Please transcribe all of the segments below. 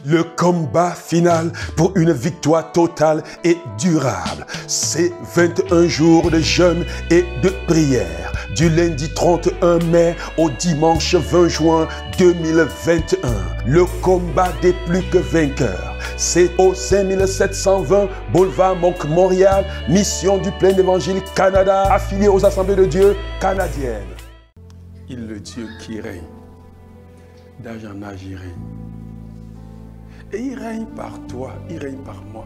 Le combat final pour une victoire totale et durable. C'est 21 jours de jeûne et de prière. Du lundi 31 mai au dimanche 20 juin 2021. Le combat des plus que vainqueurs. C'est au 5720 Boulevard Montréal, Mission du Plein Évangile Canada, affilié aux Assemblées de Dieu canadiennes. Il est le Dieu qui règne. D'âge en âge, il règne. Et il règne par toi, il règne par moi.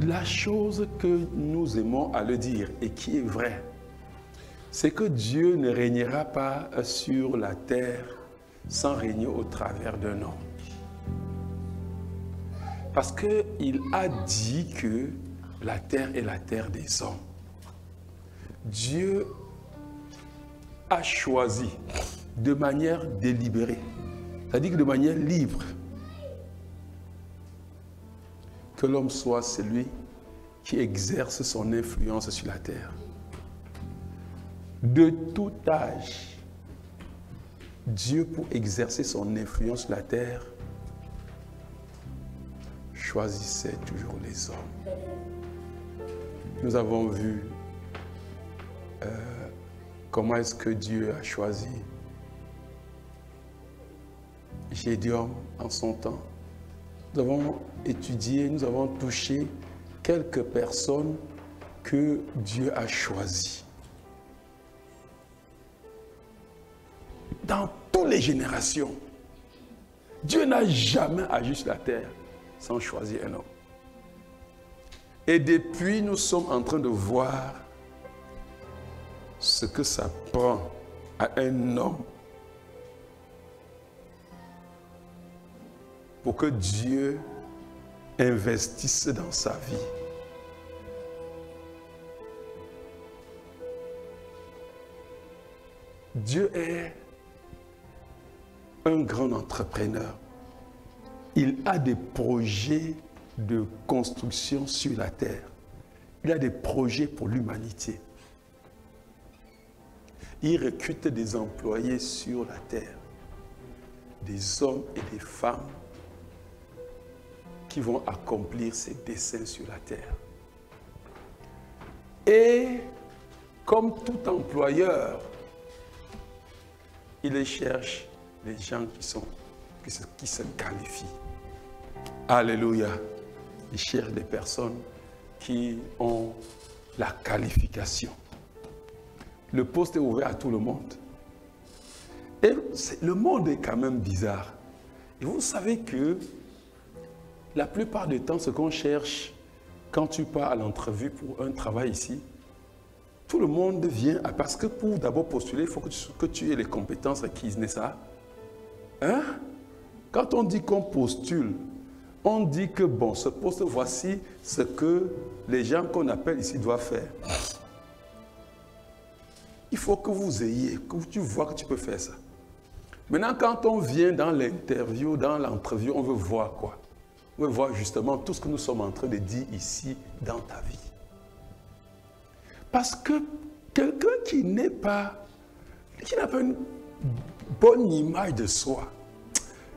La chose que nous aimons à le dire et qui est vraie, c'est que Dieu ne régnera pas sur la terre sans régner au travers d'un homme. Parce qu'il a dit que la terre est la terre des hommes. Dieu a choisi de manière délibérée, c'est-à-dire que de manière libre, que l'homme soit celui qui exerce son influence sur la terre. De tout âge, Dieu, pour exercer son influence sur la terre, choisissait toujours les hommes. Nous avons vu comment est-ce que Dieu a choisi Gédéon en son temps. Nous avons étudié, nous avons touché quelques personnes que Dieu a choisies. Dans toutes les générations, Dieu n'a jamais agi sur la terre sans choisir un homme. Et depuis, nous sommes en train de voir ce que ça prend à un homme pour que Dieu investisse dans sa vie. Dieu est un grand entrepreneur. Il a des projets de construction sur la terre. Il a des projets pour l'humanité. Il recrute des employés sur la terre, des hommes et des femmes qui vont accomplir ses desseins sur la terre. Et comme tout employeur, il cherche les gens qui se qualifient. Alléluia. Il cherche des personnes qui ont la qualification. Le poste est ouvert à tout le monde. Et le monde est quand même bizarre. Et vous savez que la plupart du temps, ce qu'on cherche quand tu pars à l'entrevue pour un travail ici, tout le monde vient, parce que pour d'abord postuler, il faut que tu aies les compétences requises, n'est-ce pas? Hein? Quand on dit qu'on postule, on dit que bon, ce poste, voici ce que les gens qu'on appelle ici doivent faire. Il faut que vous ayez, que tu vois que tu peux faire ça. Maintenant, quand on vient dans l'interview, dans l'entrevue, on veut voir quoi? On veut voir justement tout ce que nous sommes en train de dire ici dans ta vie. Parce que quelqu'un qui n'a pas une bonne image de soi,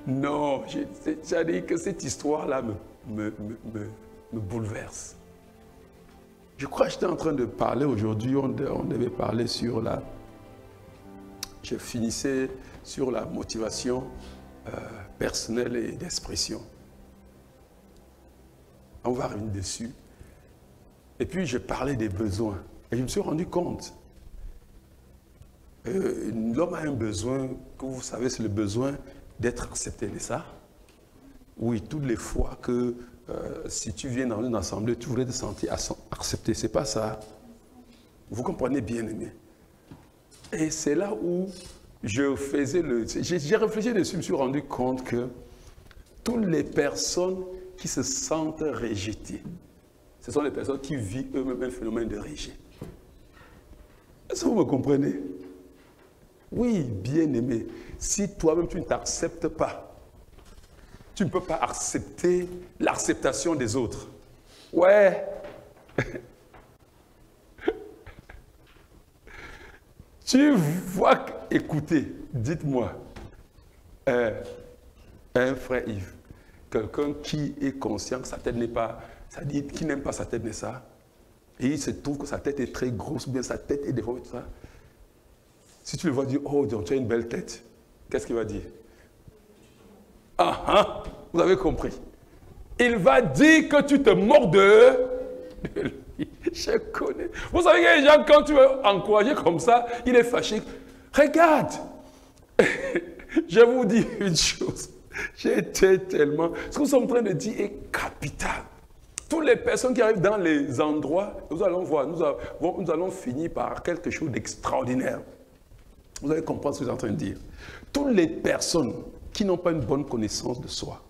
non, j'ai dit que cette histoire-là me bouleverse. Je crois que j'étais en train de parler aujourd'hui, on devait parler sur la... Je finissais sur la motivation personnelle et d'expression. On va revenir dessus. Et puis je parlais des besoins. Et je me suis rendu compte. L'homme a un besoin, que vous savez, c'est le besoin d'être accepté, n'est-ce pas? Oui, toutes les fois que si tu viens dans une assemblée, tu voudrais te sentir accepté. Ce n'est pas ça. Vous comprenez, bien aimé. Et c'est là où je faisais le... J'ai réfléchi dessus, je me suis rendu compte que toutes les personnes qui se sentent rejetées, ce sont les personnes qui vivent eux-mêmes un phénomène de rejet. Est-ce que vous me comprenez? Oui, bien aimé. Si toi-même tu ne t'acceptes pas, tu ne peux pas accepter l'acceptation des autres. Ouais. Tu vois, écoutez, dites-moi, Un frère Yves, quelqu'un qui est conscient que sa tête n'est pas, ça dit, qui n'aime pas sa tête, n'est-ce pas? Et il se trouve que sa tête est très grosse, ou bien sa tête est déformée, tout ça. Si tu le vois dire, oh, donc tu as une belle tête, qu'est-ce qu'il va dire? Ah, ah, vous avez compris. Il va dire que tu te moques de lui. Je connais. Vous savez que les gens, quand tu veux encourager comme ça, il est fâché. Regarde, je vous dis une chose. J'étais tellement... Ce que nous sommes en train de dire est capital. Toutes les personnes qui arrivent dans les endroits, nous allons voir, nous allons finir par quelque chose d'extraordinaire. Vous allez comprendre ce que je suis en train de dire. Toutes les personnes qui n'ont pas une bonne connaissance de soi.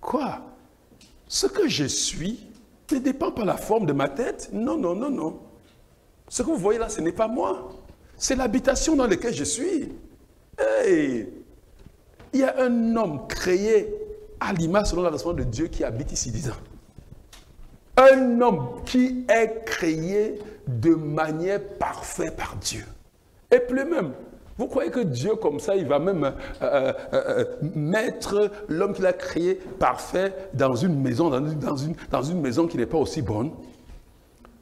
Quoi? Ce que je suis ne dépend pas de la forme de ma tête. Non, non, non, non. Ce que vous voyez là, ce n'est pas moi. C'est l'habitation dans laquelle je suis. Hey! Il y a un homme créé à l'image selon la ressemblance de Dieu qui habite ici 10 ans. Un homme qui est créé de manière parfaite par Dieu. Et plus même, vous croyez que Dieu comme ça, il va même mettre l'homme qu'il a créé parfait dans une maison, dans une maison qui n'est pas aussi bonne?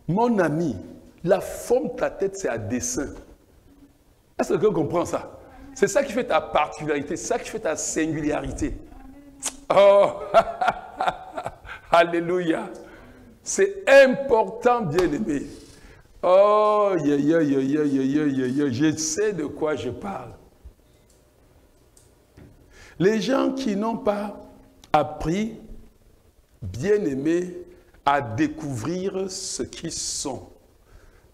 Mon ami, la forme de ta tête, c'est à dessein. Est-ce que quelqu'un comprend ça? C'est ça qui fait ta particularité, c'est ça qui fait ta singularité. Oh, alléluia. C'est important, bien-aimé. Oh, je sais de quoi je parle. Les gens qui n'ont pas appris, bien-aimés, à découvrir ce qu'ils sont.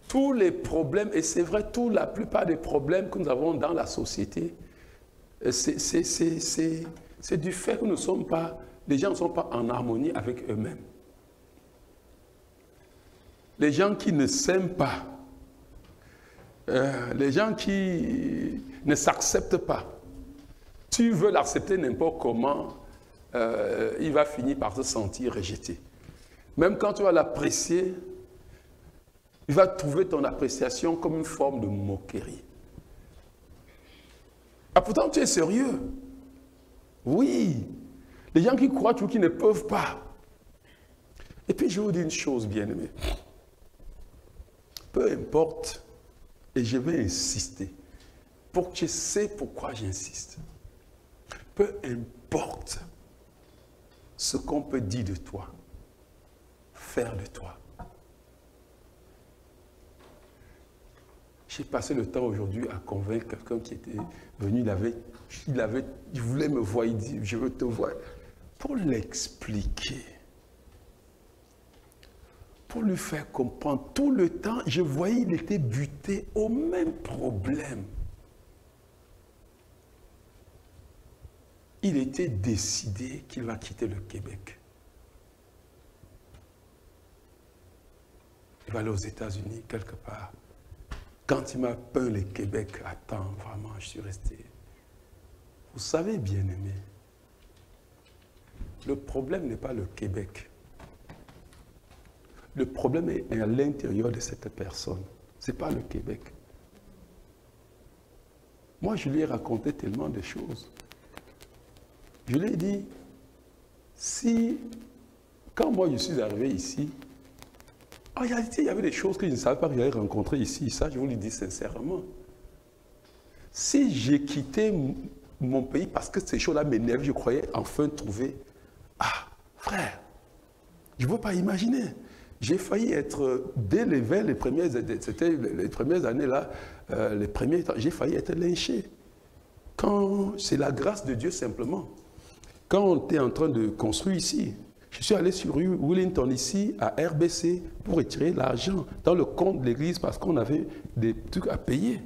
Tous les problèmes, et c'est vrai, la plupart des problèmes que nous avons dans la société, c'est du fait que les gens ne sont pas en harmonie avec eux-mêmes. Les gens qui ne s'aiment pas, les gens qui ne s'acceptent pas, tu veux l'accepter n'importe comment, il va finir par se sentir rejeté. Même quand tu vas l'apprécier, il va trouver ton appréciation comme une forme de moquerie. Ah, pourtant, tu es sérieux. Oui. Les gens qui croient toujours qu'ils ne peuvent pas. Et puis, je vous dis une chose, bien-aimé. Peu importe, et je vais insister, pour que tu sais pourquoi j'insiste. Peu importe ce qu'on peut dire de toi, faire de toi. J'ai passé le temps aujourd'hui à convaincre quelqu'un qui était venu, il voulait me voir, il dit, je veux te voir. Pour l'expliquer, pour lui faire comprendre, tout le temps, je voyais qu'il était buté au même problème. Il était décidé qu'il va quitter le Québec. Il va aller aux États-Unis, quelque part. Quand il m'a peint le Québec, attends, vraiment, je suis resté. Vous savez, bien-aimé, le problème n'est pas le Québec. Le problème est à l'intérieur de cette personne. Ce n'est pas le Québec. Moi, je lui ai raconté tellement de choses. Je lui ai dit, quand moi je suis arrivé ici, en réalité, il y avait des choses que je ne savais pas que j'allais rencontrer ici. Ça, je vous le dis sincèrement. Si j'ai quitté mon pays parce que ces choses-là m'énervaient, je croyais enfin trouver... Ah, frère, je ne veux pas imaginer. J'ai failli être, dès les premières années là, les premiers temps, j'ai failli être lynché. Quand c'est la grâce de Dieu simplement. Quand on était en train de construire ici, je suis allé sur rue Wellington ici, à RBC, pour retirer l'argent dans le compte de l'église parce qu'on avait des trucs à payer.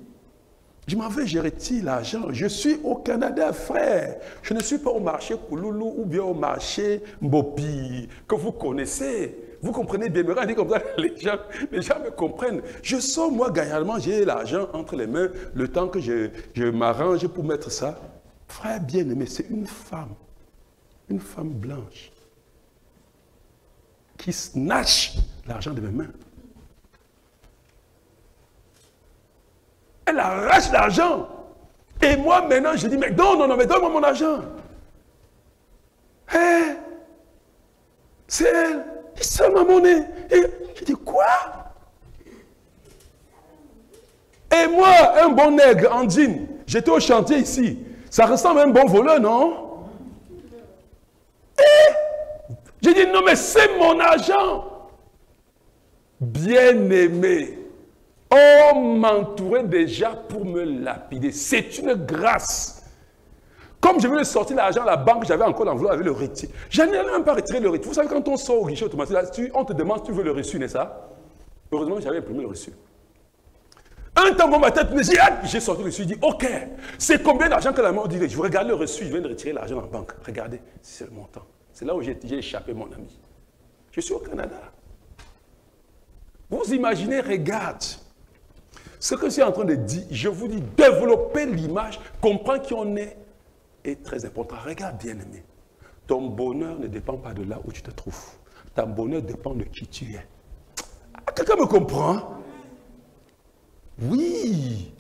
Je m'en vais, je retire l'argent. Je suis au Canada, frère. Je ne suis pas au marché Kouloulou ou bien au marché Mbopi, que vous connaissez. Vous comprenez bien, me dit comme ça, les gens me comprennent. Je sors, moi, gaillardement, j'ai l'argent entre les mains, le temps que je m'arrange pour mettre ça. Frère bien-aimé, c'est une femme blanche, qui snatch l'argent de mes mains. Elle arrache l'argent. Et moi, maintenant, je dis, mais non, mais donne-moi mon argent. Hé, c'est elle. C'est ma monnaie. Et je dis, quoi? Et moi, un bon nègre en jean, j'étais au chantier ici. Ça ressemble à un bon voleur, non? Et j'ai dit, non, mais c'est mon argent. Bien-aimé, on m'entourait déjà pour me lapider. C'est une grâce. Comme je venais de sortir l'argent à la banque, j'avais encore l'enveloppe avec le retiré. Je n'ai même pas retiré le retiré. Vous savez, quand on sort au guichet automatique, là, on te demande si tu veux le reçu, n'est-ce pas? Heureusement, j'avais imprimé le reçu. Un temps, ma tête me dit, j'ai sorti le reçu, je dis, ok, c'est combien d'argent que la main dit, je regarde le reçu, je viens de retirer l'argent dans la banque. Regardez, c'est le montant. C'est là où j'ai échappé, mon ami. Je suis au Canada. Vous imaginez, regarde, ce que je suis en train de dire, je vous dis, développer l'image, comprendre qui on est très important. Regarde, bien-aimé, ton bonheur ne dépend pas de là où tu te trouves. Ton bonheur dépend de qui tu es. Quelqu'un me comprend? Oui.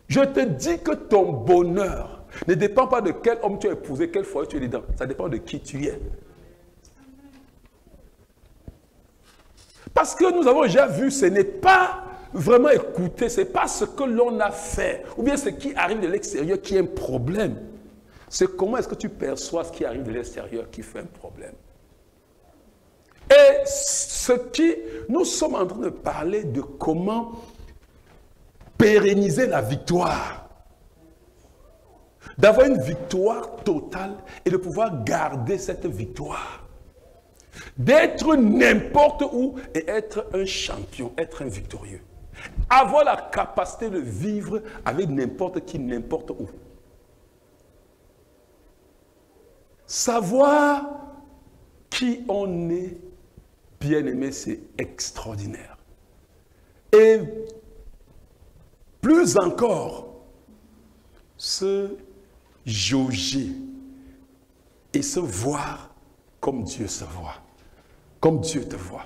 Je te dis que ton bonheur ne dépend pas de quel homme tu as épousé, quel foyer tu es dedans. Ça dépend de qui tu es. Parce que nous avons déjà vu, ce n'est pas vraiment écouter, ce n'est pas ce que l'on a fait, ou bien ce qui arrive de l'extérieur qui est un problème. C'est comment est-ce que tu perçois ce qui arrive de l'extérieur qui fait un problème. Et ce qui, nous sommes en train de parler de comment pérenniser la victoire. D'avoir une victoire totale et de pouvoir garder cette victoire. D'être n'importe où et être un champion, être un victorieux. Avoir la capacité de vivre avec n'importe qui, n'importe où. Savoir qui on est, bien aimé, c'est extraordinaire. Et plus encore, se jauger et se voir comme Dieu se voit. Comme Dieu te voit.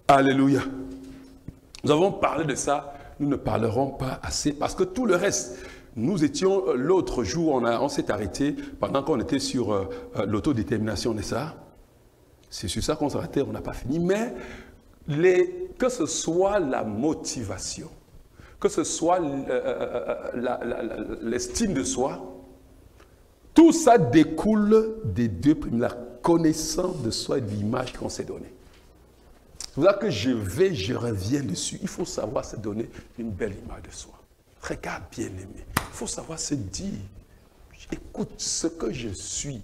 Alléluia. Nous avons parlé de ça, nous ne parlerons pas assez parce que tout le reste, nous étions l'autre jour, on s'est arrêté pendant qu'on était sur l'autodétermination, n'est-ce pas? C'est sur ça qu'on s'est arrêté, on n'a pas fini. Mais que ce soit la motivation, que ce soit l'estime de soi, tout ça découle des deux premiers, la connaissance de soi et de l'image qu'on s'est donnée. C'est pour ça que je reviens dessus. Il faut savoir se donner une belle image de soi. Regarde, bien-aimé. Il faut savoir se dire, écoute ce que je suis.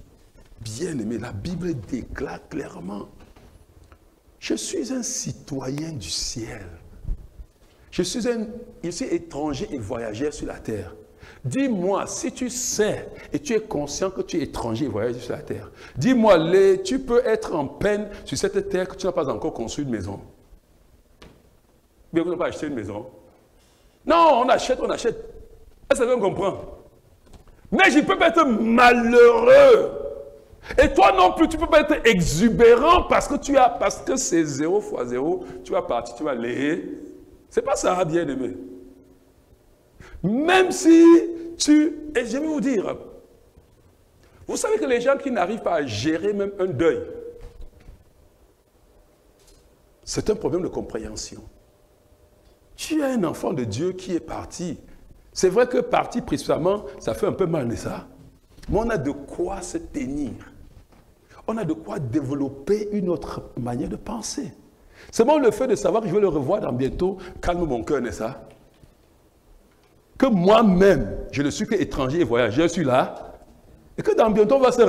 Bien-aimé, la Bible déclare clairement, je suis un citoyen du ciel. Je suis étranger et voyageur sur la terre. Dis-moi, si tu sais et tu es conscient que tu es étranger et voyageur sur la terre, dis-moi, tu peux être en peine sur cette terre que tu n'as pas encore construit une maison. Bien, vous n'avez pas acheté une maison. Non, on achète. Est-ce que vous comprenez? Mais je ne peux pas être malheureux. Et toi non plus, tu ne peux pas être exubérant parce que c'est 0 fois 0, tu vas partir, tu vas aller. C'est pas ça, bien-aimé. Même si et je vais vous dire, vous savez que les gens qui n'arrivent pas à gérer même un deuil, c'est un problème de compréhension. Tu es un enfant de Dieu qui est parti. C'est vrai que parti précisément, ça fait un peu mal, n'est-ce pas? Mais on a de quoi se tenir. On a de quoi développer une autre manière de penser. C'est bon le fait de savoir que je vais le revoir dans bientôt, calme mon cœur, n'est-ce pas? Que moi-même, je ne suis qu'étranger et voyageur, je suis là, et que dans bientôt on va se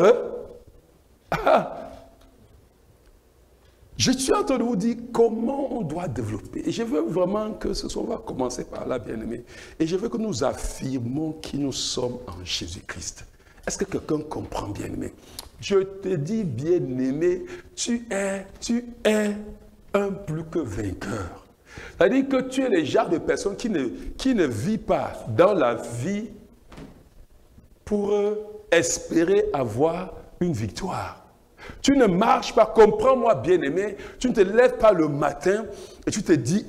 Je suis en train de vous dire comment on doit développer. Et je veux vraiment que ce soit, on va commencer par là, bien-aimé. Et je veux que nous affirmons qui nous sommes en Jésus-Christ. Est-ce que quelqu'un comprend, bien-aimé? Je te dis, bien-aimé, tu es un plus que vainqueur. C'est-à-dire que tu es le genre de personne qui ne vit pas dans la vie pour espérer avoir une victoire. Tu ne marches pas, comprends-moi bien-aimé, tu ne te lèves pas le matin et tu te dis,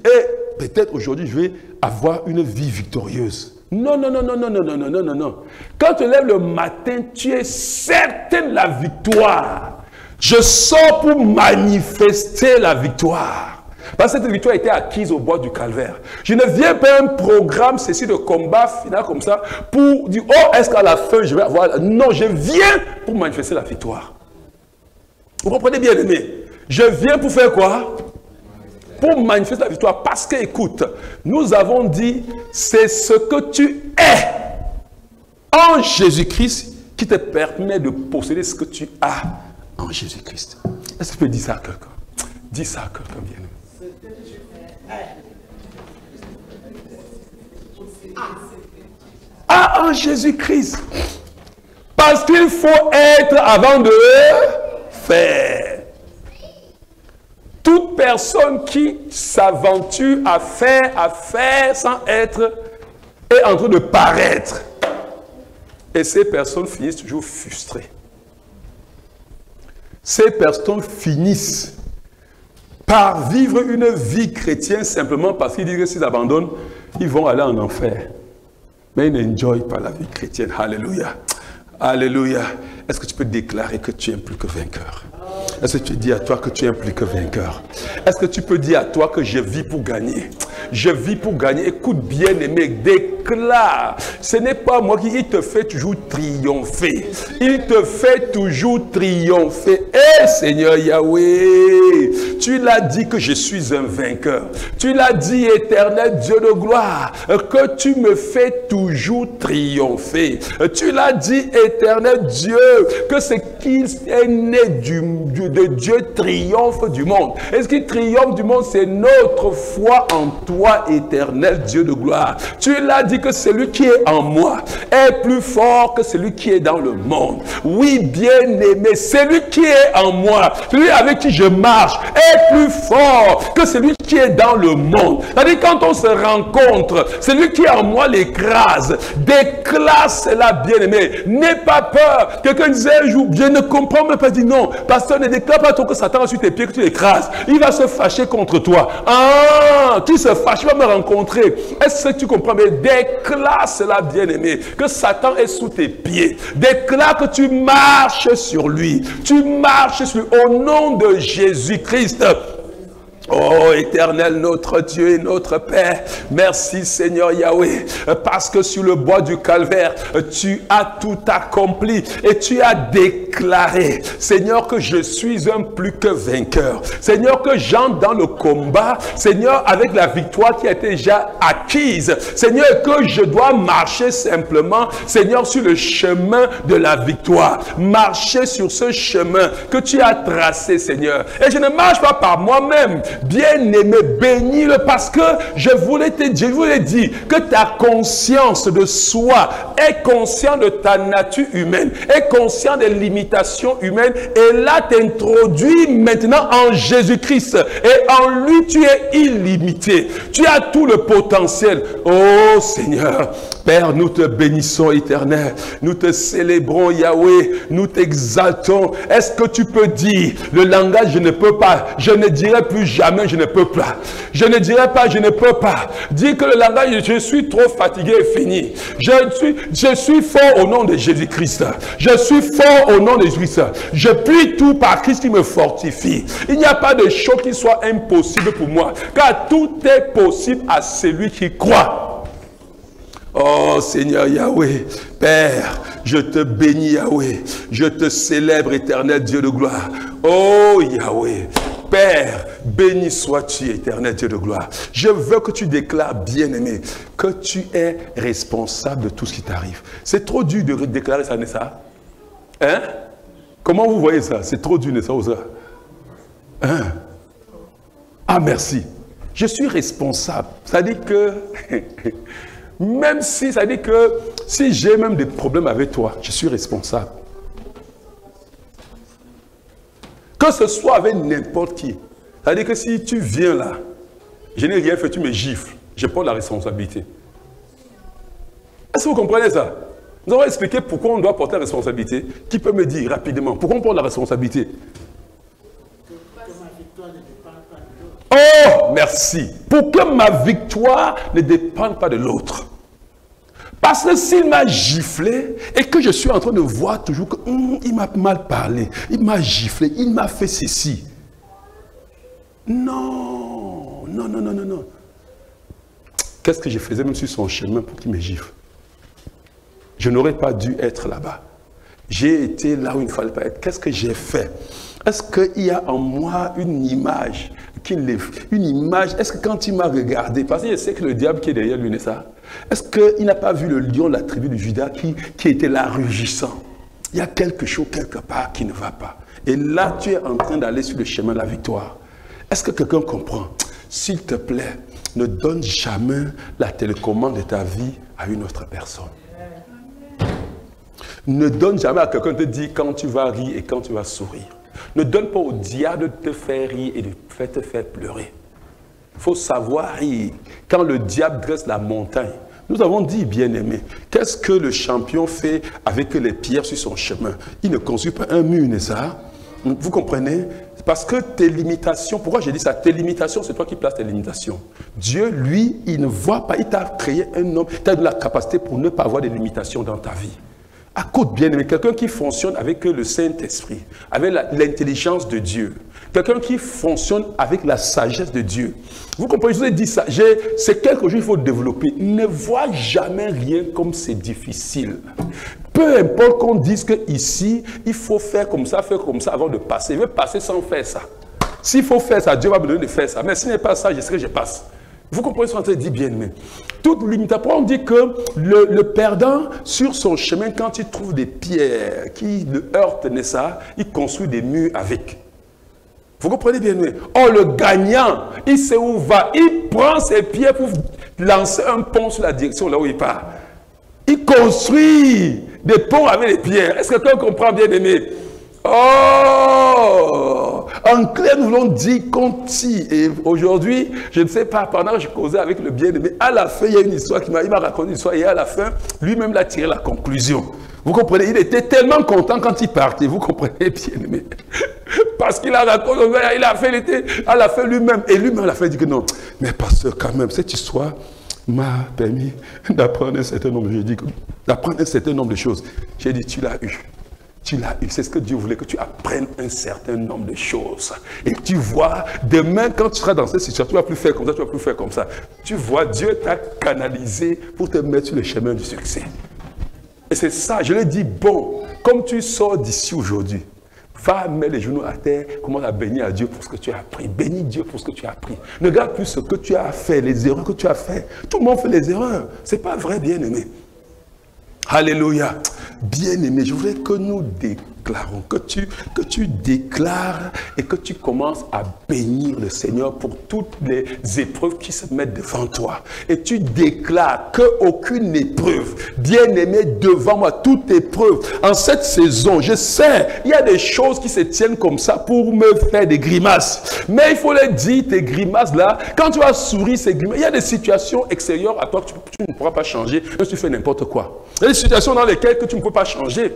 peut-être aujourd'hui je vais avoir une vie victorieuse. Non, non, non, non, non, non, non, non, non, non, non. Quand tu lèves le matin, tu es certain de la victoire. Je sors pour manifester la victoire. Parce que cette victoire a été acquise au bois du calvaire. Je ne viens pas à un programme, ceci de combat final comme ça, pour dire, oh, est-ce qu'à la fin, je vais avoir... Non, je viens pour manifester la victoire. Vous comprenez bien, aimé? Je viens pour faire quoi? Pour manifester la victoire. Parce que, écoute, nous avons dit, c'est ce que tu es en Jésus-Christ qui te permet de posséder ce que tu as en Jésus-Christ. Est-ce que tu peux dire ça à quelqu'un? Dis ça à quelqu'un, bien. Ah, en Jésus-Christ. Parce qu'il faut être avant de faire. Toute personne qui s'aventure à faire sans être, est en train de paraître. Et ces personnes finissent toujours frustrées. Ces personnes finissent par vivre une vie chrétienne simplement parce qu'ils disent que s'ils abandonnent, ils vont aller en enfer. Mais ils n'enjoyent pas la vie chrétienne. Alléluia. Alléluia. Est-ce que tu peux déclarer que tu es plus que vainqueur? Est-ce que tu dis à toi que tu es plus que vainqueur? Est-ce que tu peux dire à toi que je vis pour gagner? Je vis pour gagner. Écoute bien aimé, déclare. Ce n'est pas moi qui te fait toujours triompher. Il te fait toujours triompher. Eh Seigneur Yahweh, tu l'as dit que je suis un vainqueur. Tu l'as dit, éternel Dieu de gloire, que tu me fais toujours triompher. Tu l'as dit, éternel Dieu, que ce qui est né de Dieu triomphe du monde. Et ce qui triomphe du monde, c'est notre foi en toi, éternel Dieu de gloire. Tu l'as dit que celui qui est en moi est plus fort que celui qui est dans le monde. Oui, bien-aimé, celui qui est en moi, celui avec qui je marche, est plus fort que celui qui est dans le monde. C'est-à-dire, quand on se rencontre, celui qui est en moi l'écrase. Déclare cela, bien-aimé. N'aie pas peur. Quelqu'un disait un jour, je ne comprends même pas, dit non. Pasteur, ne déclare pas que Satan a sur tes pieds, que tu l'écrases. Il va se fâcher contre toi. Ah, tu se fâches, tu vas me rencontrer. Est-ce que tu comprends? Mais déclare cela, bien-aimé, que Satan est sous tes pieds. Déclare que tu marches sur lui. Tu marches sur lui au nom de Jésus-Christ. Oh, éternel, notre Dieu et notre Père, merci Seigneur Yahweh, parce que sur le bois du calvaire, tu as tout accompli et tu as déclaré, Seigneur, que je suis un plus que vainqueur. Seigneur, que j'entre dans le combat, Seigneur, avec la victoire qui a été déjà acquise. Seigneur, que je dois marcher simplement, Seigneur, sur le chemin de la victoire. Marcher sur ce chemin que tu as tracé, Seigneur. Et je ne marche pas par moi-même. Bien-aimé, bénis-le parce que je voulais te dire, je voulais dire que ta conscience de soi est consciente de ta nature humaine, est consciente des limitations humaines et là t'introduis maintenant en Jésus-Christ et en lui tu es illimité. Tu as tout le potentiel. Oh Seigneur, Père, nous te bénissons éternel, nous te célébrons Yahweh, nous t'exaltons. Est-ce que tu peux dire le langage je ne peux pas, je ne dirai plus jamais je ne peux pas. Je ne dirai pas je ne peux pas. Dis que le langage je suis trop fatigué et fini. Je suis fort au nom de Jésus-Christ. Je suis fort au nom de Jésus-Christ. Je puis tout par Christ qui me fortifie. Il n'y a pas de chose qui soit impossible pour moi. Car tout est possible à celui qui croit. Oh Seigneur Yahweh, Père, je te bénis Yahweh. Je te célèbre éternel Dieu de gloire. Oh Yahweh, Père, béni sois-tu, éternel Dieu de gloire. Je veux que tu déclares, bien-aimé, que tu es responsable de tout ce qui t'arrive. C'est trop dur de déclarer ça, n'est-ce pas? Hein? Comment vous voyez ça? C'est trop dur, n'est-ce pas? Hein? Ah, merci. Je suis responsable. Ça dit que, même si, ça dit que, si j'ai même des problèmes avec toi, je suis responsable. Que ce soit avec n'importe qui. C'est-à-dire que si tu viens là, je n'ai rien fait, tu me gifles, je prends la responsabilité. Est-ce que vous comprenez ça? Nous avons expliqué pourquoi on doit porter la responsabilité. Qui peut me dire rapidement pourquoi on porte la responsabilité? Oh, merci. Pour que ma victoire ne dépende pas de l'autre. Parce que s'il m'a giflé et que je suis en train de voir toujours qu'il m'a mal parlé, il m'a giflé, il m'a fait ceci. Non, non, non, non, non, non. Qu'est-ce que je faisais même sur son chemin pour qu'il me gifle? Je n'aurais pas dû être là-bas. J'ai été là où il ne fallait pas être. Qu'est-ce que j'ai fait? Est-ce qu'il y a en moi une image est-ce que quand il m'a regardé, parce que je sais que le diable qui est derrière lui, n'est ça? Est-ce qu'il n'a pas vu le lion de la tribu de Juda qui était là rugissant? Il y a quelque chose quelque part qui ne va pas. Et là, tu es en train d'aller sur le chemin de la victoire. Est-ce que quelqu'un comprend? S'il te plaît, ne donne jamais la télécommande de ta vie à une autre personne. Ne donne jamais à quelqu'un de te dire quand tu vas rire et quand tu vas sourire. Ne donne pas au diable de te faire rire et de te faire pleurer. Il faut savoir rire. Quand le diable dresse la montagne, nous avons dit, bien-aimé, qu'est-ce que le champion fait avec les pierres sur son chemin? Il ne construit pas un mur, n'est-ce pas? Vous comprenez? Parce que tes limitations, pourquoi j'ai dit ça? Tes limitations, c'est toi qui places tes limitations. Dieu, lui, il ne voit pas, il t'a créé un homme, tu as de la capacité pour ne pas avoir de limitations dans ta vie. Écoute bien, mais quelqu'un qui fonctionne avec le Saint-Esprit, avec l'intelligence de Dieu, quelqu'un qui fonctionne avec la sagesse de Dieu. Vous comprenez, je vous ai dit ça, c'est quelque chose qu'il faut développer. Ne vois jamais rien comme c'est difficile. Peu importe qu'on dise qu'ici, il faut faire comme ça avant de passer. Je vais passer sans faire ça. S'il faut faire ça, Dieu va me donner de faire ça. Mais s'il n'est pas ça, je sais que je passe. Vous comprenez ce qu'on dit bien, mais toute limitation. On dit que le perdant, sur son chemin, quand il trouve des pierres qui le heurtent, n'est-ce pas, il construit des murs avec. Vous comprenez bien, mais oh, le gagnant, il sait où va. Il prend ses pierres pour lancer un pont sur la direction là où il part. Il construit des ponts avec les pierres. Est-ce que quelqu'un comprend bien, aimé? Oh! En clair, nous voulons dire qu'on tire. Et aujourd'hui, je ne sais pas, pendant que je causais avec le bien-aimé, à la fin, il y a une histoire il m'a raconté une histoire, et à la fin, lui-même l'a tiré la conclusion. Vous comprenez? Il était tellement content quand il partait. Vous comprenez, bien-aimé? Parce qu'il a raconté, il a fait, à la fin lui-même. Et lui-même, à la fin, il dit que non. Mais parce que quand même, cette histoire m'a permis d'apprendre un certain nombre de choses. J'ai dit, tu l'as eu. Tu l'as eu. C'est ce que Dieu voulait, que tu apprennes un certain nombre de choses. Et tu vois, demain, quand tu seras dans cette situation, tu ne vas plus faire comme ça, tu ne vas plus faire comme ça. Tu vois, Dieu t'a canalisé pour te mettre sur le chemin du succès. Et c'est ça, je lui ai dit, bon, comme tu sors d'ici aujourd'hui, va mettre les genoux à terre, commence à bénir à Dieu pour ce que tu as appris. Bénis Dieu pour ce que tu as appris. Ne regarde plus ce que tu as fait, les erreurs que tu as fait. Tout le monde fait les erreurs. Ce n'est pas vrai, bien-aimé. Alléluia. Bien-aimé, je voudrais que nous déclarons, que tu déclares et que tu commences à bénir le Seigneur pour toutes les épreuves qui se mettent devant toi. Et tu déclares qu'aucune épreuve, bien-aimé, devant moi, toute épreuve, en cette saison, je sais, il y a des choses qui se tiennent comme ça pour me faire des grimaces. Mais il faut les dire, tes grimaces là, quand tu vas sourire, ces grimaces, il y a des situations extérieures à toi que tu ne pourras pas changer, même si tu fais n'importe quoi. Il y a des situations dans lesquelles que tu ne peux pas changer.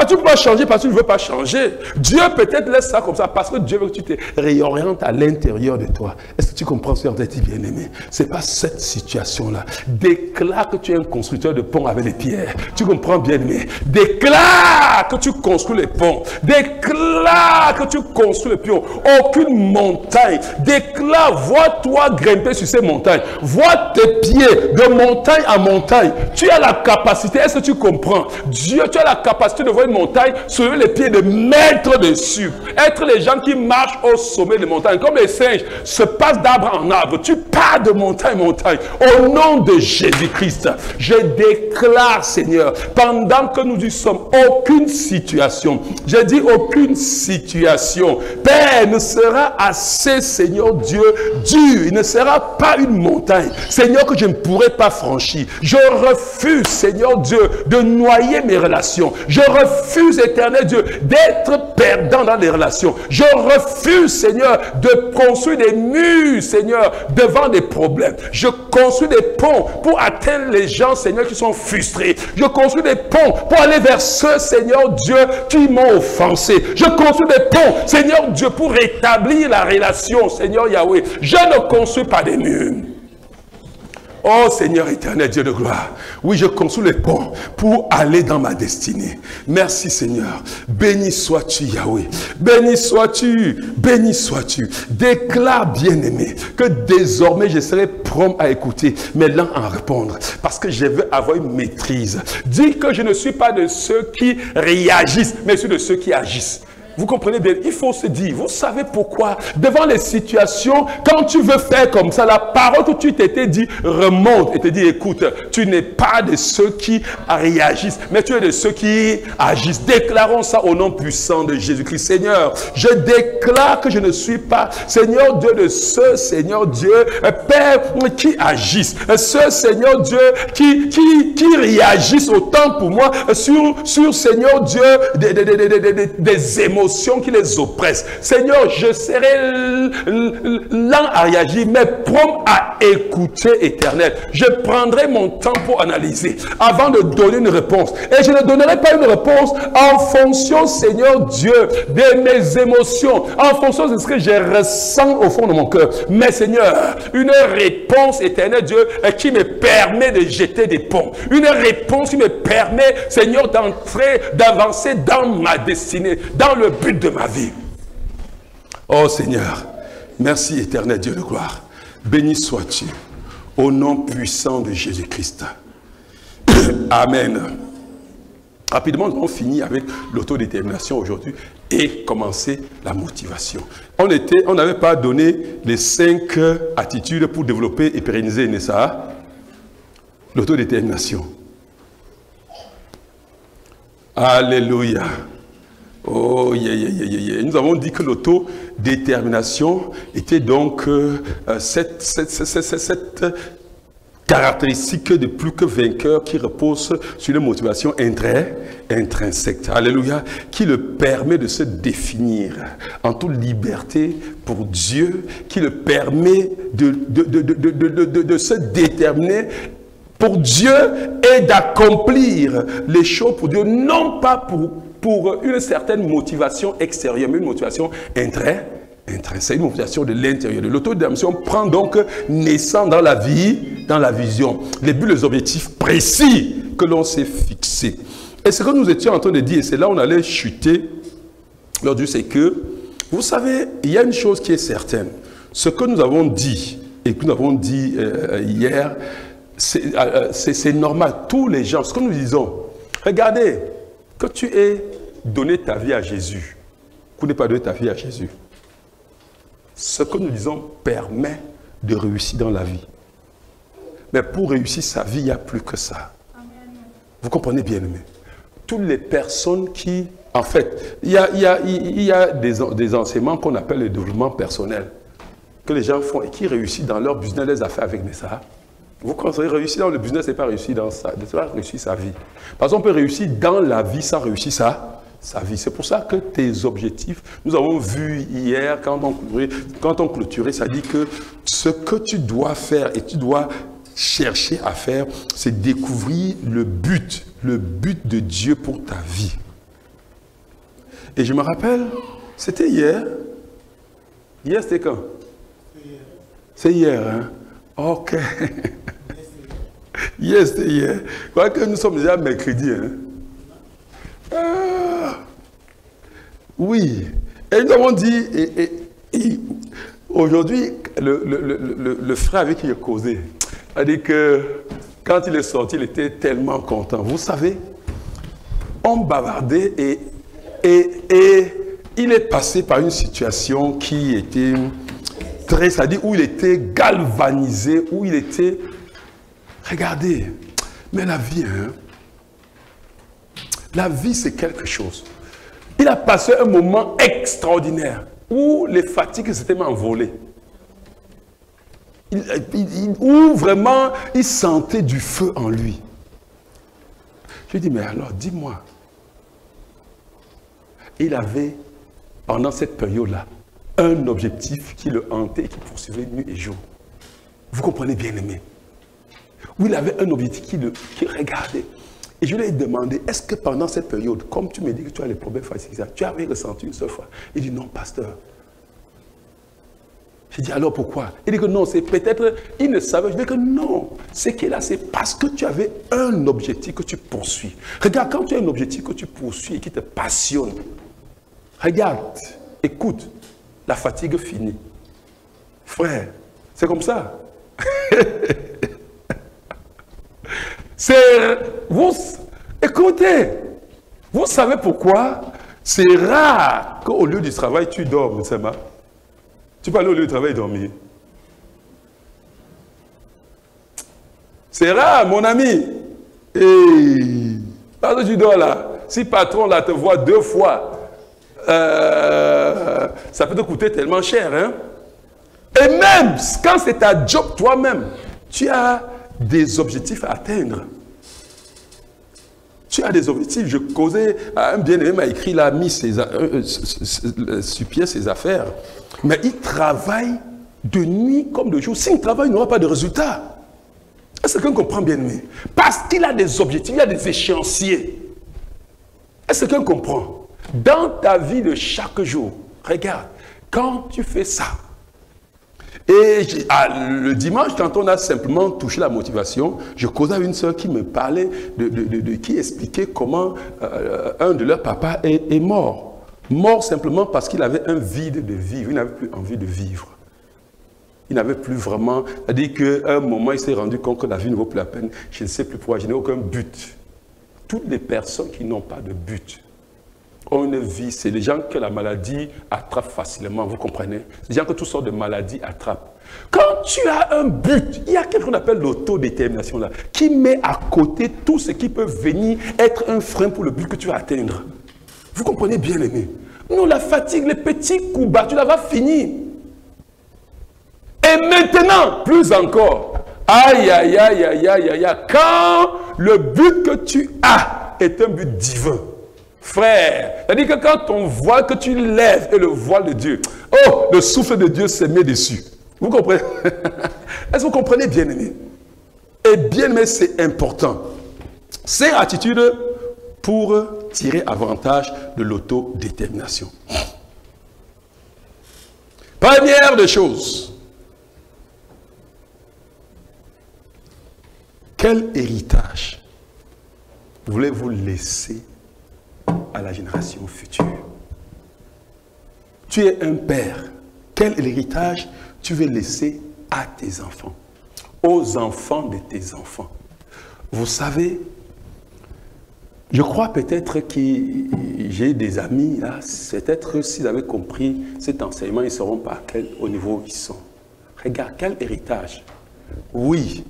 Tu ne peux pas changer parce que tu ne veux pas changer. Dieu peut-être laisse ça comme ça parce que Dieu veut que tu te réorientes à l'intérieur de toi. Est-ce que tu comprends ce qu'on t'a dit, bien-aimé? Ce n'est pas cette situation-là. Déclare que tu es un constructeur de ponts avec les pierres. Tu comprends, bien-aimé? Déclare que tu construis les ponts. Déclare que tu construis les pions. Aucune montagne. Déclare, vois-toi grimper sur ces montagnes. Vois tes pieds de montagne à montagne. Tu as la capacité. Est-ce que tu comprends? Dieu, tu as la capacité de voir une montagne, soulever les pieds, de mettre dessus. Être les gens qui marchent au sommet des montagnes. Comme les singes se passent d'arbre en arbre. Tu pars de montagne en montagne. Au nom de Jésus-Christ, je déclare, Seigneur, pendant que nous y sommes, aucune situation, je dis aucune situation, Père, ne sera assez, Seigneur Dieu, dur. Il ne sera pas une montagne, Seigneur, que je ne pourrai pas franchir. Je refuse, Seigneur Dieu, de noyer mes relations. Je refuse, éternel Dieu, d'être perdant dans les relations. Je refuse, Seigneur, de construire des murs, Seigneur, devant des problèmes. Je construis des ponts pour atteindre les gens, Seigneur, qui sont frustrés. Je construis des ponts pour aller vers ceux, Seigneur Dieu, qui m'ont offensé. Je construis des ponts, Seigneur Dieu, pour rétablir la relation, Seigneur Yahweh. Je ne construis pas des murs. Oh Seigneur éternel, Dieu de gloire. Oui, je construis les ponts pour aller dans ma destinée. Merci Seigneur. Béni sois-tu Yahweh. Béni sois-tu. Béni sois-tu. Déclare bien-aimé que désormais je serai prompt à écouter, mais lent à répondre. Parce que je veux avoir une maîtrise. Dis que je ne suis pas de ceux qui réagissent, mais je suis de ceux qui agissent. Vous comprenez bien, il faut se dire, vous savez pourquoi, devant les situations, quand tu veux faire comme ça, la parole que tu t'étais dit remonte et te dit, écoute, tu n'es pas de ceux qui réagissent, mais tu es de ceux qui agissent. Déclarons ça au nom puissant de Jésus-Christ. Seigneur, je déclare que je ne suis pas, Seigneur Dieu, de ceux, Seigneur Dieu, Père, qui agissent, ceux, Seigneur Dieu, qui réagissent autant pour moi sur Seigneur Dieu, des émotions qui les oppressent. Seigneur, je serai lent à réagir, mais prompt à écouter, éternel. Je prendrai mon temps pour analyser avant de donner une réponse. Et je ne donnerai pas une réponse en fonction, Seigneur Dieu, de mes émotions, en fonction de ce que je ressens au fond de mon cœur. Mais Seigneur, une réponse, éternel Dieu, qui me permet de jeter des ponts. Une réponse qui me permet, Seigneur, d'avancer dans ma destinée, dans le but de ma vie. Oh Seigneur, merci éternel Dieu de gloire. Béni sois-tu au nom puissant de Jésus-Christ. Amen. Rapidement, nous avons fini avec l'autodétermination aujourd'hui et commencé la motivation. On n'avait pas donné les 5 attitudes pour développer et pérenniser, n'est-ce pas? L'autodétermination. Alléluia. Oh, Nous avons dit que l'autodétermination était donc cette caractéristique de plus que vainqueur qui repose sur une motivation intrinsèque. Alléluia. Qui le permet de se définir en toute liberté pour Dieu, qui le permet de se déterminer pour Dieu et d'accomplir les choses pour Dieu, non pas pour une certaine motivation extérieure, mais une motivation intrinsèque, une motivation de l'intérieur. L'autodétermination prend donc naissance dans la vie, dans la vision, les buts, les objectifs précis que l'on s'est fixés. Et ce que nous étions en train de dire, et c'est là où on allait chuter, c'est que, vous savez, il y a une chose qui est certaine. Ce que nous avons dit, et que nous avons dit hier, c'est normal. Tous les gens, ce que nous disons, regardez, que tu aies donné ta vie à Jésus, que tu n'aies pas donné ta vie à Jésus, ce que nous disons permet de réussir dans la vie. Mais pour réussir sa vie, il n'y a plus que ça. Amen. Vous comprenez bien, aimé? Toutes les personnes qui... En fait, il y a des enseignements qu'on appelle le développement personnel, que les gens font et qui réussissent dans leur business, les affaires avec Nessa. Vous considérez réussir dans le business, ce n'est pas réussir dans sa vie. Parce qu'on peut réussir dans la vie sans réussir sa vie. C'est pour ça que tes objectifs, nous avons vu hier, quand on clôturait, ça dit que ce que tu dois faire et tu dois chercher à faire, c'est découvrir le but de Dieu pour ta vie. Et je me rappelle, c'était hier. Hier, c'était quand? C'est hier, hein? Ok. Yes, c'était hier. Voilà que nous sommes déjà mercredi. Hein? Oui. Et nous avons dit, aujourd'hui, le frère avec qui il a causé, a dit que quand il est sorti, il était tellement content. Vous savez, on bavardait et il est passé par une situation qui était c'est-à-dire où il était galvanisé, où il était... Regardez, mais la vie, hein, la vie c'est quelque chose. Il a passé un moment extraordinaire où les fatigues s'étaient envolées. Où vraiment il sentait du feu en lui. Je lui dis, mais alors dis-moi. Il avait, pendant cette période-là, un objectif qui le hantait et qui poursuivait nuit et jour. Vous comprenez bien, aimé? Où il avait un objectif qui regardait. Et je lui ai demandé, est-ce que pendant cette période, comme tu me dis que tu as les problèmes fatigués, tu avais ressenti une seule fois? Il dit, non, pasteur. J'ai dit, alors pourquoi? Il dit que non, c'est peut-être, il ne savait. Je dis que non, ce qui est là, c'est parce que tu avais un objectif que tu poursuis. Regarde, quand tu as un objectif que tu poursuis et qui te passionne, regarde, écoute, la fatigue finit. Frère, c'est comme ça. Écoutez, vous savez pourquoi? C'est rare qu'au lieu du travail, tu dormes, c'est ma. Tu peux aller au lieu du travail et dormir. C'est rare, mon ami. Et parce que tu dors là, si le patron là te voit 2 fois, ça peut te coûter tellement cher. Hein? Et même quand c'est ta job toi-même, tu as des objectifs à atteindre. Tu as des objectifs. Je causais, un bien-aimé m'a écrit, il a mis sur pied ses affaires. Mais il travaille de nuit comme de jour. S'il travaille, il n'aura pas de résultat. Est-ce que quelqu'un comprend bien-aimé? Parce qu'il a des objectifs, il a des échéanciers. Est-ce que quelqu'un comprend? Dans ta vie de chaque jour, regarde, quand tu fais ça, et le dimanche, quand on a simplement touché la motivation, je causais avec une soeur qui me parlait, qui expliquait comment un de leurs papas est mort. Mort simplement parce qu'il avait un vide de vivre. Il n'avait plus envie de vivre. Il n'avait plus vraiment... C'est-à-dire qu'à un moment, il s'est rendu compte que la vie ne vaut plus la peine. Je ne sais plus pourquoi, je n'ai aucun but. Toutes les personnes qui n'ont pas de but ont une vie. C'est les gens que la maladie attrape facilement, vous comprenez? C'est les gens que toutes sortes de maladies attrapent. Quand tu as un but, il y a quelque chose qu'on appelle l'autodétermination là, qui met à côté tout ce qui peut venir être un frein pour le but que tu vas atteindre. Vous comprenez bien, aimé? Nous, la fatigue, les petits coups bas, tu la vas finir. Et maintenant, plus encore, aïe, aïe, aïe, aïe, aïe, aïe, aïe, quand le but que tu as est un but divin, frère, c'est-à-dire que quand on voit que tu lèves et le voile de Dieu, oh, le souffle de Dieu se met dessus. Vous comprenez? Est-ce que vous comprenez, bien-aimé? Et bien-aimé, c'est important. C'est attitude pour tirer avantage de l'autodétermination. Première des choses, quel héritage voulez-vous laisser à la génération future? Tu es un père. Quel héritage tu veux laisser à tes enfants, aux enfants de tes enfants? Vous savez, je crois peut-être que j'ai des amis, là, peut-être s'ils avaient compris cet enseignement, ils ne sauront pas au niveau où ils sont. Regarde, quel héritage. Oui,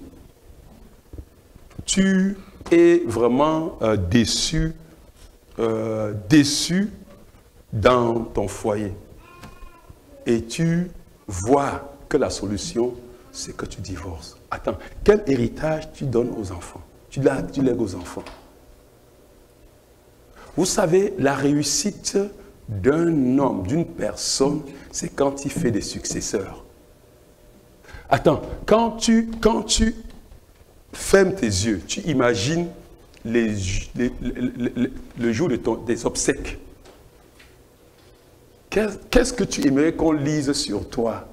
tu es vraiment déçu dans ton foyer. Et tu vois que la solution, c'est que tu divorces. Attends, quel héritage tu donnes aux enfants? Tu lègues aux enfants. Vous savez, la réussite d'un homme, d'une personne, c'est quand il fait des successeurs. Attends, quand tu fermes tes yeux, tu imagines le jour des obsèques. Qu'est-ce que tu aimerais qu'on lise sur toi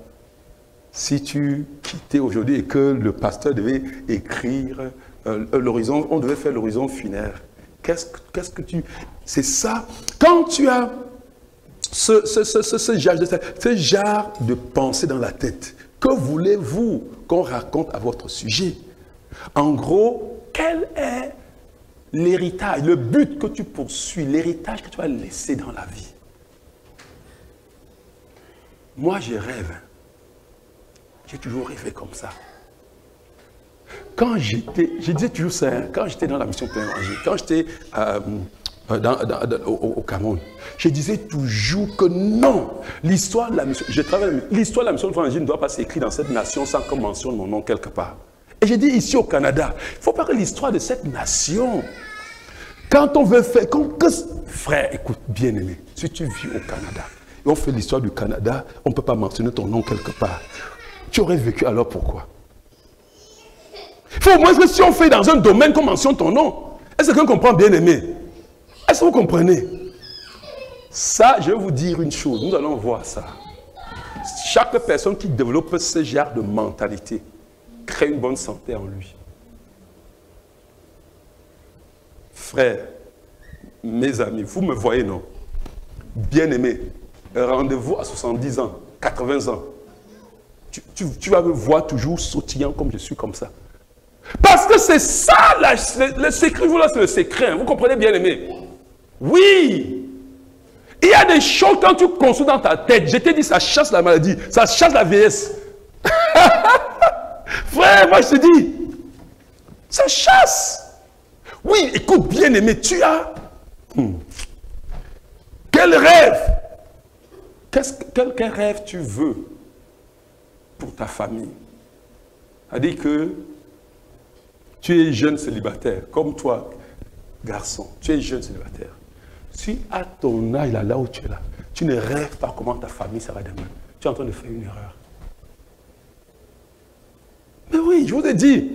si tu quittais aujourd'hui et que le pasteur devait écrire l'horizon, on devait faire l'horizon funèbre? Qu'est-ce que tu... C'est ça. Quand tu as ce genre de pensée dans la tête, que voulez-vous qu'on raconte à votre sujet? En gros, quel est l'héritage, le but que tu poursuis, l'héritage que tu vas laisser dans la vie? Moi, je rêve. J'ai toujours rêvé comme ça. Quand j'étais, je disais toujours ça, hein, quand j'étais dans la mission Plein Évangile, quand j'étais au Cameroun, je disais toujours que non, l'histoire de la mission, l'histoire de la mission Plein Évangile ne doit pas s'écrire dans cette nation sans qu'on mentionne mon nom quelque part. Et j'ai dit ici au Canada, il ne faut pas que l'histoire de cette nation, quand on veut faire, frère, écoute, bien-aimé, si tu vis au Canada, et on fait l'histoire du Canada, on ne peut pas mentionner ton nom quelque part. Tu aurais vécu alors pourquoi? Il faut au moins que si on fait dans un domaine qu'on mentionne ton nom. Est-ce que quelqu'un comprend, bien-aimé? Est-ce que vous comprenez? Ça, je vais vous dire une chose. Nous allons voir ça. chaque personne qui développe ce genre de mentalité crée une bonne santé en lui. Frères, mes amis, vous me voyez, non? Bien-aimés, rendez-vous à 70 ans, 80 ans. Tu vas me voir toujours sautillant comme je suis comme ça. Parce que c'est ça, le secret, vous là, c'est le secret. Hein, vous comprenez, bien-aimés? Oui. Il y a des choses quand tu construis dans ta tête. Je t'ai dit, ça chasse la maladie, ça chasse la vieillesse. Frère, moi je te dis, ça chasse. Oui, écoute, bien-aimé, tu as... Quel rêve? Quel rêve tu veux pour ta famille? C'est-à-dire que tu es jeune célibataire, comme toi, garçon, tu es jeune célibataire. Si à ton âge, là où tu es là, tu ne rêves pas comment ta famille sera demain, tu es en train de faire une erreur. Mais oui, je vous ai dit,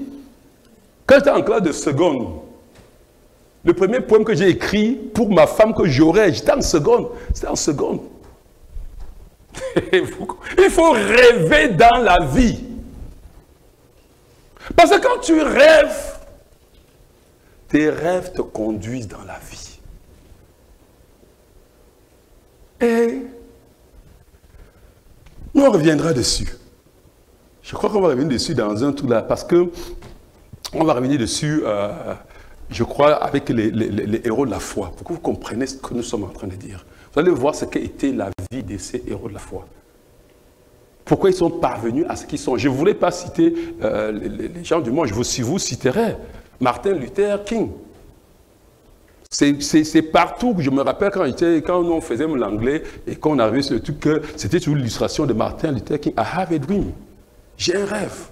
quand j'étais en classe de seconde, le premier poème que j'ai écrit pour ma femme que j'aurais, j'étais en seconde, c'était en seconde. Il faut rêver dans la vie. Parce que quand tu rêves, tes rêves te conduisent dans la vie. Et on reviendra dessus. Je crois qu'on va revenir dessus dans un tout là, parce que on va revenir dessus, je crois, avec les héros de la foi, pour que vous compreniez ce que nous sommes en train de dire. Vous allez voir ce qu'a été la vie de ces héros de la foi. Pourquoi ils sont parvenus à ce qu'ils sont. Je ne voulais pas citer les gens du monde, je vous citerai Martin Luther King. C'est partout que je me rappelle quand on faisait l'anglais et qu'on arrivait sur le truc, que c'était une illustration de Martin Luther King. I have a dream. J'ai un rêve.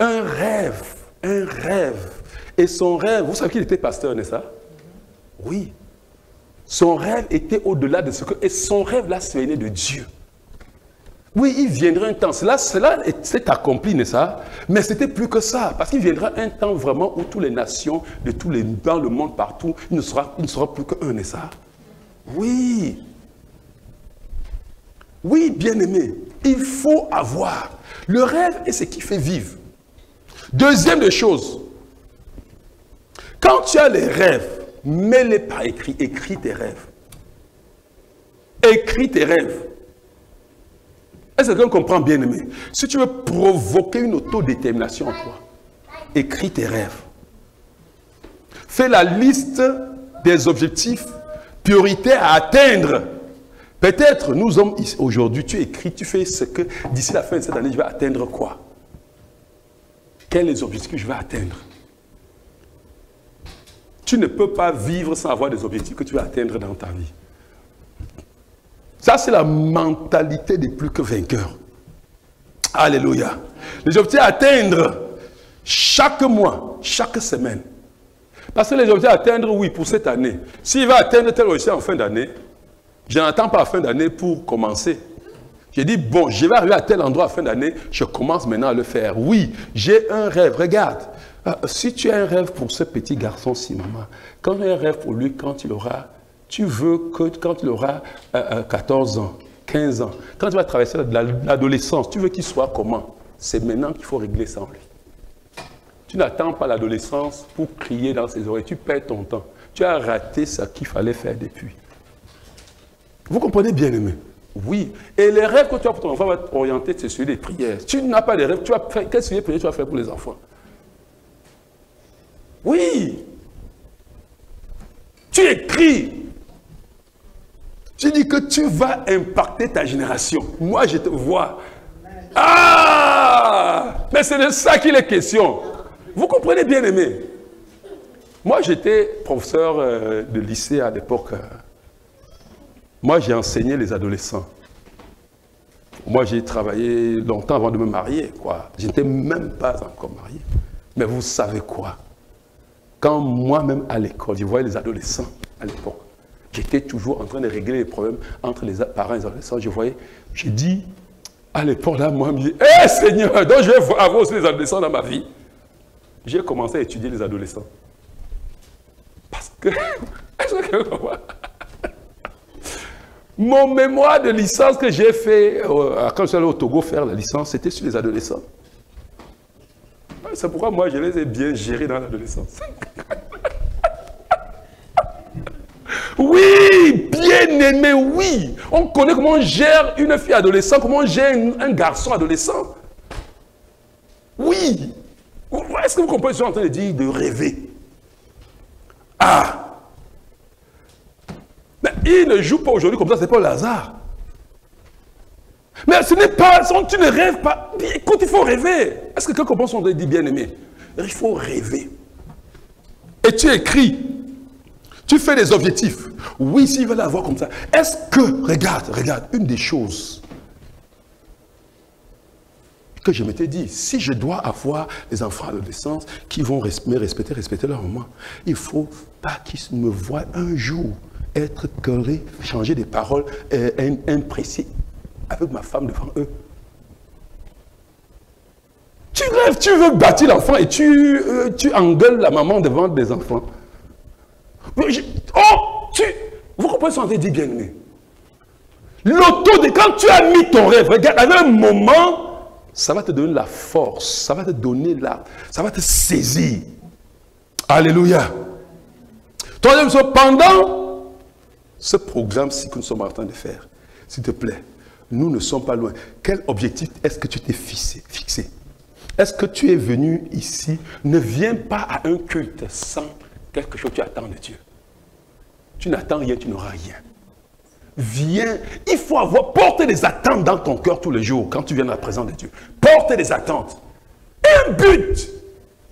Un rêve. Un rêve. Et son rêve, vous savez qu'il était pasteur, n'est-ce pas? Oui. Son rêve était au-delà de ce que... Et son rêve là, c'est né de Dieu. Oui, il viendra un temps, cela s'est accompli, n'est-ce pas? Mais c'était plus que ça, parce qu'il viendra un temps vraiment où toutes les nations, dans le monde partout, il ne sera plus qu'un, n'est-ce pas? Oui. Oui, bien-aimé, il faut avoir. Le rêve est ce qui fait vivre. Deuxième des choses, quand tu as les rêves, mets-les par écrit, écris tes rêves. Écris tes rêves. Est-ce que quelqu'un comprend, bien-aimé? Si tu veux provoquer une autodétermination en toi, écris tes rêves. Fais la liste des objectifs prioritaires à atteindre. Peut-être, nous sommes aujourd'hui, tu écris, tu fais ce que, d'ici la fin de cette année, je vais atteindre quoi? Quels sont les objectifs que je vais atteindre? Tu ne peux pas vivre sans avoir des objectifs que tu vas atteindre dans ta vie. Ça, c'est la mentalité des plus que vainqueurs. Alléluia. Les objectifs à atteindre chaque mois, chaque semaine. Parce que les objectifs à atteindre, oui, pour cette année. S'il va atteindre tel objectif en fin d'année, je n'attends pas à fin d'année pour commencer. J'ai dit, bon, je vais arriver à tel endroit à fin d'année, je commence maintenant à le faire. Oui, j'ai un rêve. Regarde, si tu as un rêve pour ce petit garçon-ci, maman, quand tu as un rêve pour lui, quand il aura... Tu veux que quand il aura 14 ans, 15 ans, quand il va traverser l'adolescence, tu veux qu'il soit comment? C'est maintenant qu'il faut régler ça en lui. Tu n'attends pas l'adolescence pour crier dans ses oreilles. Tu perds ton temps. Tu as raté ce qu'il fallait faire depuis. Vous comprenez, bien aimé? Oui. Et les rêves que tu as pour ton enfant vont être orientés sur celui des prières. Si tu n'as pas de rêves, tu vas faire, quel sujet de prière tu vas faire pour les enfants? Oui. Tu écris. Tu dis que tu vas impacter ta génération. Moi, je te vois. Ah! Mais c'est de ça qu'il est question. Vous comprenez, bien aimé? Moi, j'étais professeur de lycée à l'époque. Moi, j'ai enseigné les adolescents. Moi, j'ai travaillé longtemps avant de me marier, quoi. Je n'étais même pas encore marié. Mais vous savez quoi? Quand moi-même à l'école, je voyais les adolescents à l'époque, j'étais toujours en train de régler les problèmes entre les parents et les adolescents. Je voyais, j'ai dit, à l'époque, là, moi, je me dis, hé Seigneur, donc je vais avoir aussi les adolescents dans ma vie. J'ai commencé à étudier les adolescents. Parce que, est-ce que Mon mémoire de licence que j'ai fait, quand je suis allé au Togo faire la licence, c'était sur les adolescents. C'est pourquoi moi, je les ai bien gérés dans l'adolescence. Oui, bien aimé, oui. On connaît comment on gère une fille adolescente, comment on gère un garçon adolescent. Oui. Est-ce que vous comprenez ce que je suis en train de dire? De rêver. Ah. Mais il ne joue pas aujourd'hui comme ça, c'est pas le hasard. Mais ce n'est pas, tu ne rêves pas. Écoute, il faut rêver. Est-ce que quelqu'un comprend son dit bien aimé? Il faut rêver. Et tu écris. Tu fais des objectifs. Oui, s'il veut l'avoir comme ça. Est-ce que, regarde, une des choses que je m'étais dit, si je dois avoir des enfants à l'adolescence qui vont me respecter leur maman, il ne faut pas qu'ils me voient un jour être collé, changer des paroles imprécis avec ma femme devant eux. Tu rêves, tu veux bâtir l'enfant et tu engueules la maman devant des enfants. Vous comprenez ce qu'on dit bien aimé? Quand tu as mis ton rêve, regarde, avec un moment, ça va te donner la force, ça va te donner ça va te saisir. Alléluia. Troisième chose, pendant ce programme-ci que nous sommes en train de faire, s'il te plaît, nous ne sommes pas loin. Quel objectif est-ce que tu t'es fixé? Est-ce que tu es venu ici? Ne viens pas à un culte sans quelque chose que tu attends de Dieu. Tu n'attends rien, tu n'auras rien. Viens, il faut porter des attentes dans ton cœur tous les jours quand tu viens à la présence de Dieu. Porter des attentes. Un but.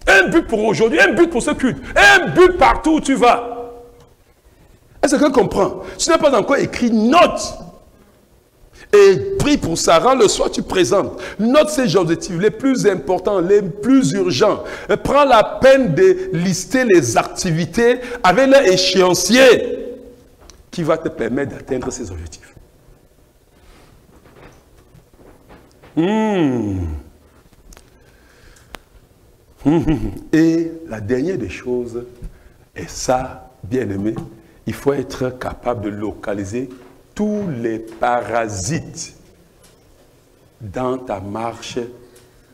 Un but pour aujourd'hui, un but pour ce culte. Un but partout où tu vas. Est-ce que quelqu'un comprend? Si tu n'as pas encore écrit, note. Et prie pour Sarah, le soir tu présentes. Note ces objectifs les plus importants, les plus urgents. Et prends la peine de lister les activités avec leur échéancier qui va te permettre d'atteindre ces objectifs. Et la dernière des choses, et ça, bien aimé, il faut être capable de localiser tous les parasites dans ta marche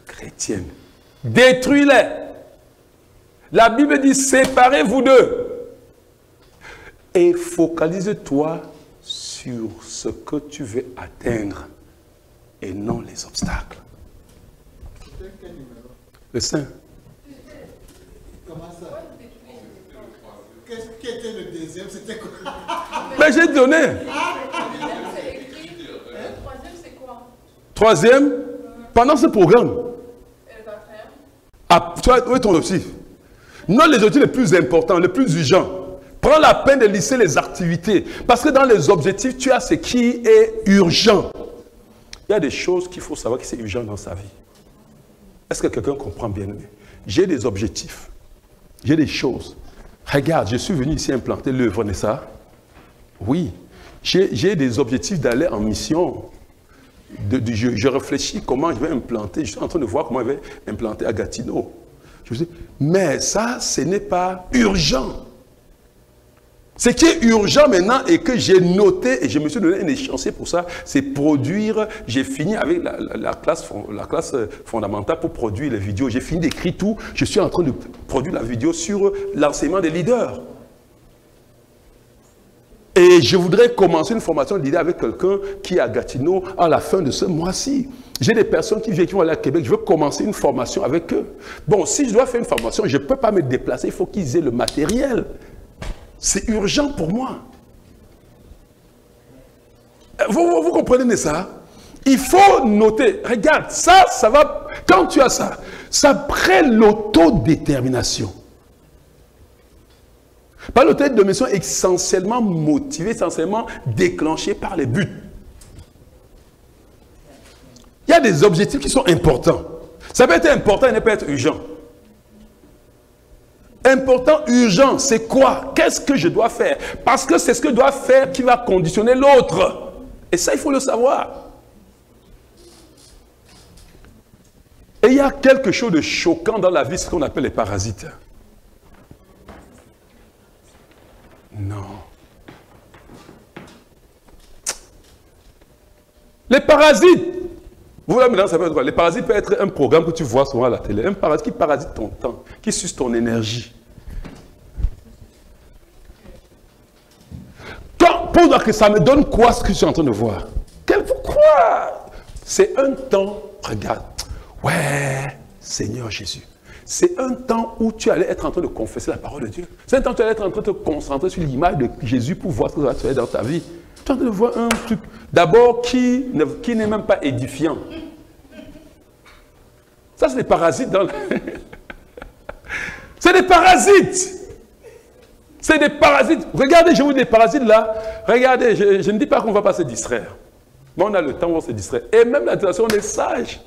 chrétienne. Détruis-les. La Bible dit, séparez-vous d'eux. Et focalise-toi sur ce que tu veux atteindre et non les obstacles. Le Saint. Comment ça? Qu'est-ce qui était le deuxième? C'était quoi? Mais j'ai donné. Le troisième, c'est quoi? Troisième, pendant ce programme. Et le quatrième? Ah, tu vois, où est ton objectif? Non, les objectifs les plus importants, les plus urgents. Prends la peine de lister les activités. Parce que dans les objectifs, tu as ce qui est urgent. Il y a des choses qu'il faut savoir que c'est urgent dans sa vie. Est-ce que quelqu'un comprend bien? J'ai des objectifs. J'ai des choses. Regarde, je suis venu ici implanter l'œuvre, n'est-ce pas? Oui. J'ai des objectifs d'aller en mission. Je réfléchis comment je vais implanter. Je suis en train de voir comment je vais implanter à Gatineau. Mais ça, ce n'est pas urgent. Ce qui est urgent maintenant et que j'ai noté, et je me suis donné un échéancier pour ça, c'est produire, j'ai fini avec la classe fondamentale pour produire les vidéos. J'ai fini d'écrire tout, je suis en train de produire la vidéo sur l'enseignement des leaders. Et je voudrais commencer une formation de leader avec quelqu'un qui est à Gatineau à la fin de ce mois-ci. J'ai des personnes qui viennent, qui vont aller à Québec, je veux commencer une formation avec eux. Bon, si je dois faire une formation, je ne peux pas me déplacer, il faut qu'ils aient le matériel. C'est urgent pour moi. Vous comprenez ça? Il faut noter. Regarde, ça va... Quand tu as ça, ça prend l'autodétermination. Par l'autodétermination essentiellement motivée, essentiellement déclenchée par les buts. Il y a des objectifs qui sont importants. Ça peut être important et ne peut être urgent. Important, urgent, c'est quoi? Qu'est-ce que je dois faire? Parce que c'est ce que je dois faire qui va conditionner l'autre. Et ça, il faut le savoir. Et il y a quelque chose de choquant dans la vie, ce qu'on appelle les parasites. Non. Les parasites. Vous voyez maintenant, ça veut dire quoi? Les parasites peuvent être un programme que tu vois souvent à la télé. Un parasite qui parasite ton temps, qui suce ton énergie. Pour que ça me donne quoi ce que je suis en train de voir? Pourquoi? C'est un temps, regarde. Ouais, Seigneur Jésus. C'est un temps où tu allais être en train de confesser la parole de Dieu. C'est un temps où tu allais être en train de te concentrer sur l'image de Jésus pour voir ce que ça va te faire dans ta vie. Tu es en train de voir un truc, d'abord, qui n'est même pas édifiant. Ça, c'est des parasites dans le... C'est des parasites. C'est des parasites. Regardez, je vous dis des parasites là. Regardez, je ne dis pas qu'on ne va pas se distraire. Mais on a le temps où on se distrait. Et même la distraction, on est sage.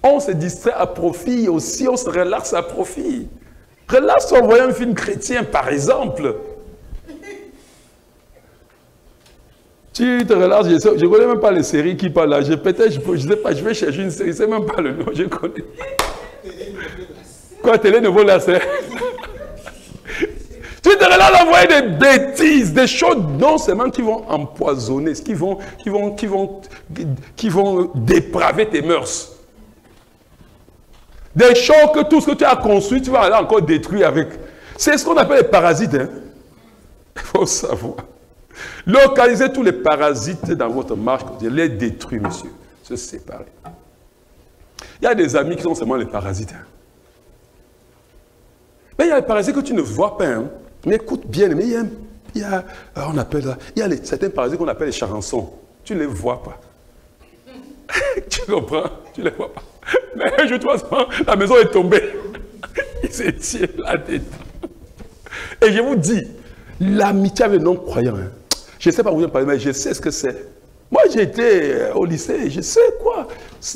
On se distrait à profit aussi, on se relaxe à profit. Relaxe-toi en voyant un film chrétien, par exemple. Tu te relaxes, je ne connais même pas les séries qui parlent là. Peut-être, je ne sais pas, je vais chercher une série, je ne sais même pas le nom, je connais. Quoi, Télé Nouveau là, c'est... Tu te relaxes à envoyer des bêtises, des choses non seulement qui vont empoisonner, qui vont dépraver tes mœurs. Des choses que tout ce que tu as construit, tu vas aller encore détruire avec. C'est ce qu'on appelle les parasites. Hein? Il faut savoir. Localisez tous les parasites dans votre marche, les détruire, monsieur. Se séparer. Il y a des amis qui sont seulement les parasites. Hein? Mais il y a les parasites que tu ne vois pas. Hein? Mais écoute bien, mais il y a certains parasites qu'on appelle les charançons. Tu ne les vois pas. Tu comprends? Tu ne les vois pas. Mais un jour, la maison est tombée. Il s'est tiré là-dedans. Et je vous dis, l'amitié avec les non-croyants, hein, je ne sais pas vous en parler, mais je sais ce que c'est. Moi, j'étais au lycée, je sais quoi.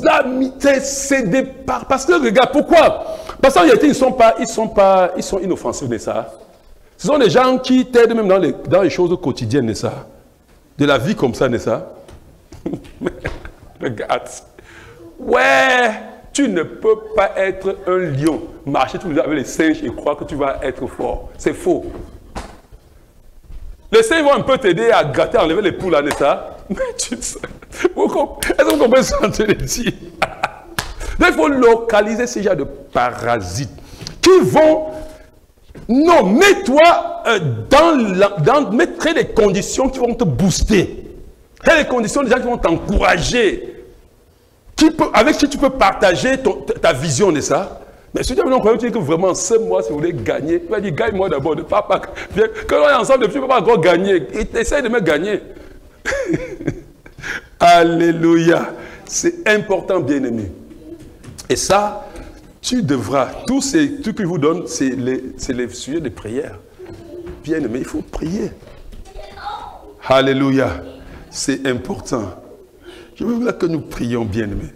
L'amitié, c'est des... Parce que, regarde, pourquoi? Parce qu'en réalité, ils sont inoffensifs, n'est-ce pas? Ce sont des gens qui t'aident même dans les choses quotidiennes, n'est-ce pas? De la vie comme ça, n'est-ce pas? Regarde. Ouais, tu ne peux pas être un lion, marcher tous les jours avec les singes et croire que tu vas être fort. C'est faux. Les singes vont un peu t'aider à gratter, à enlever les poules, n'est-ce pas? Mais tu sais. Est-ce que vous comprenez ce qu'on te dit? Il faut localiser ces gens de parasites qui vont... Non, mets-toi crée des conditions qui vont te booster. Crée des conditions des gens qui vont t'encourager. Avec qui tu peux partager ta vision de ça. Mais si tu dis que vraiment, ce mois, si vous voulez gagner, tu vas dire, gagne-moi d'abord. Ne pas que l'on est ensemble, tu ne peux pas encore gagner. Essaye de me gagner. Alléluia. C'est important, bien-aimé. Et ça, tu devras, tout ce qu'il vous donne, c'est les sujets de prière. Bien-aimé, il faut prier. Alléluia. C'est important. Je veux que nous prions, bien-aimé.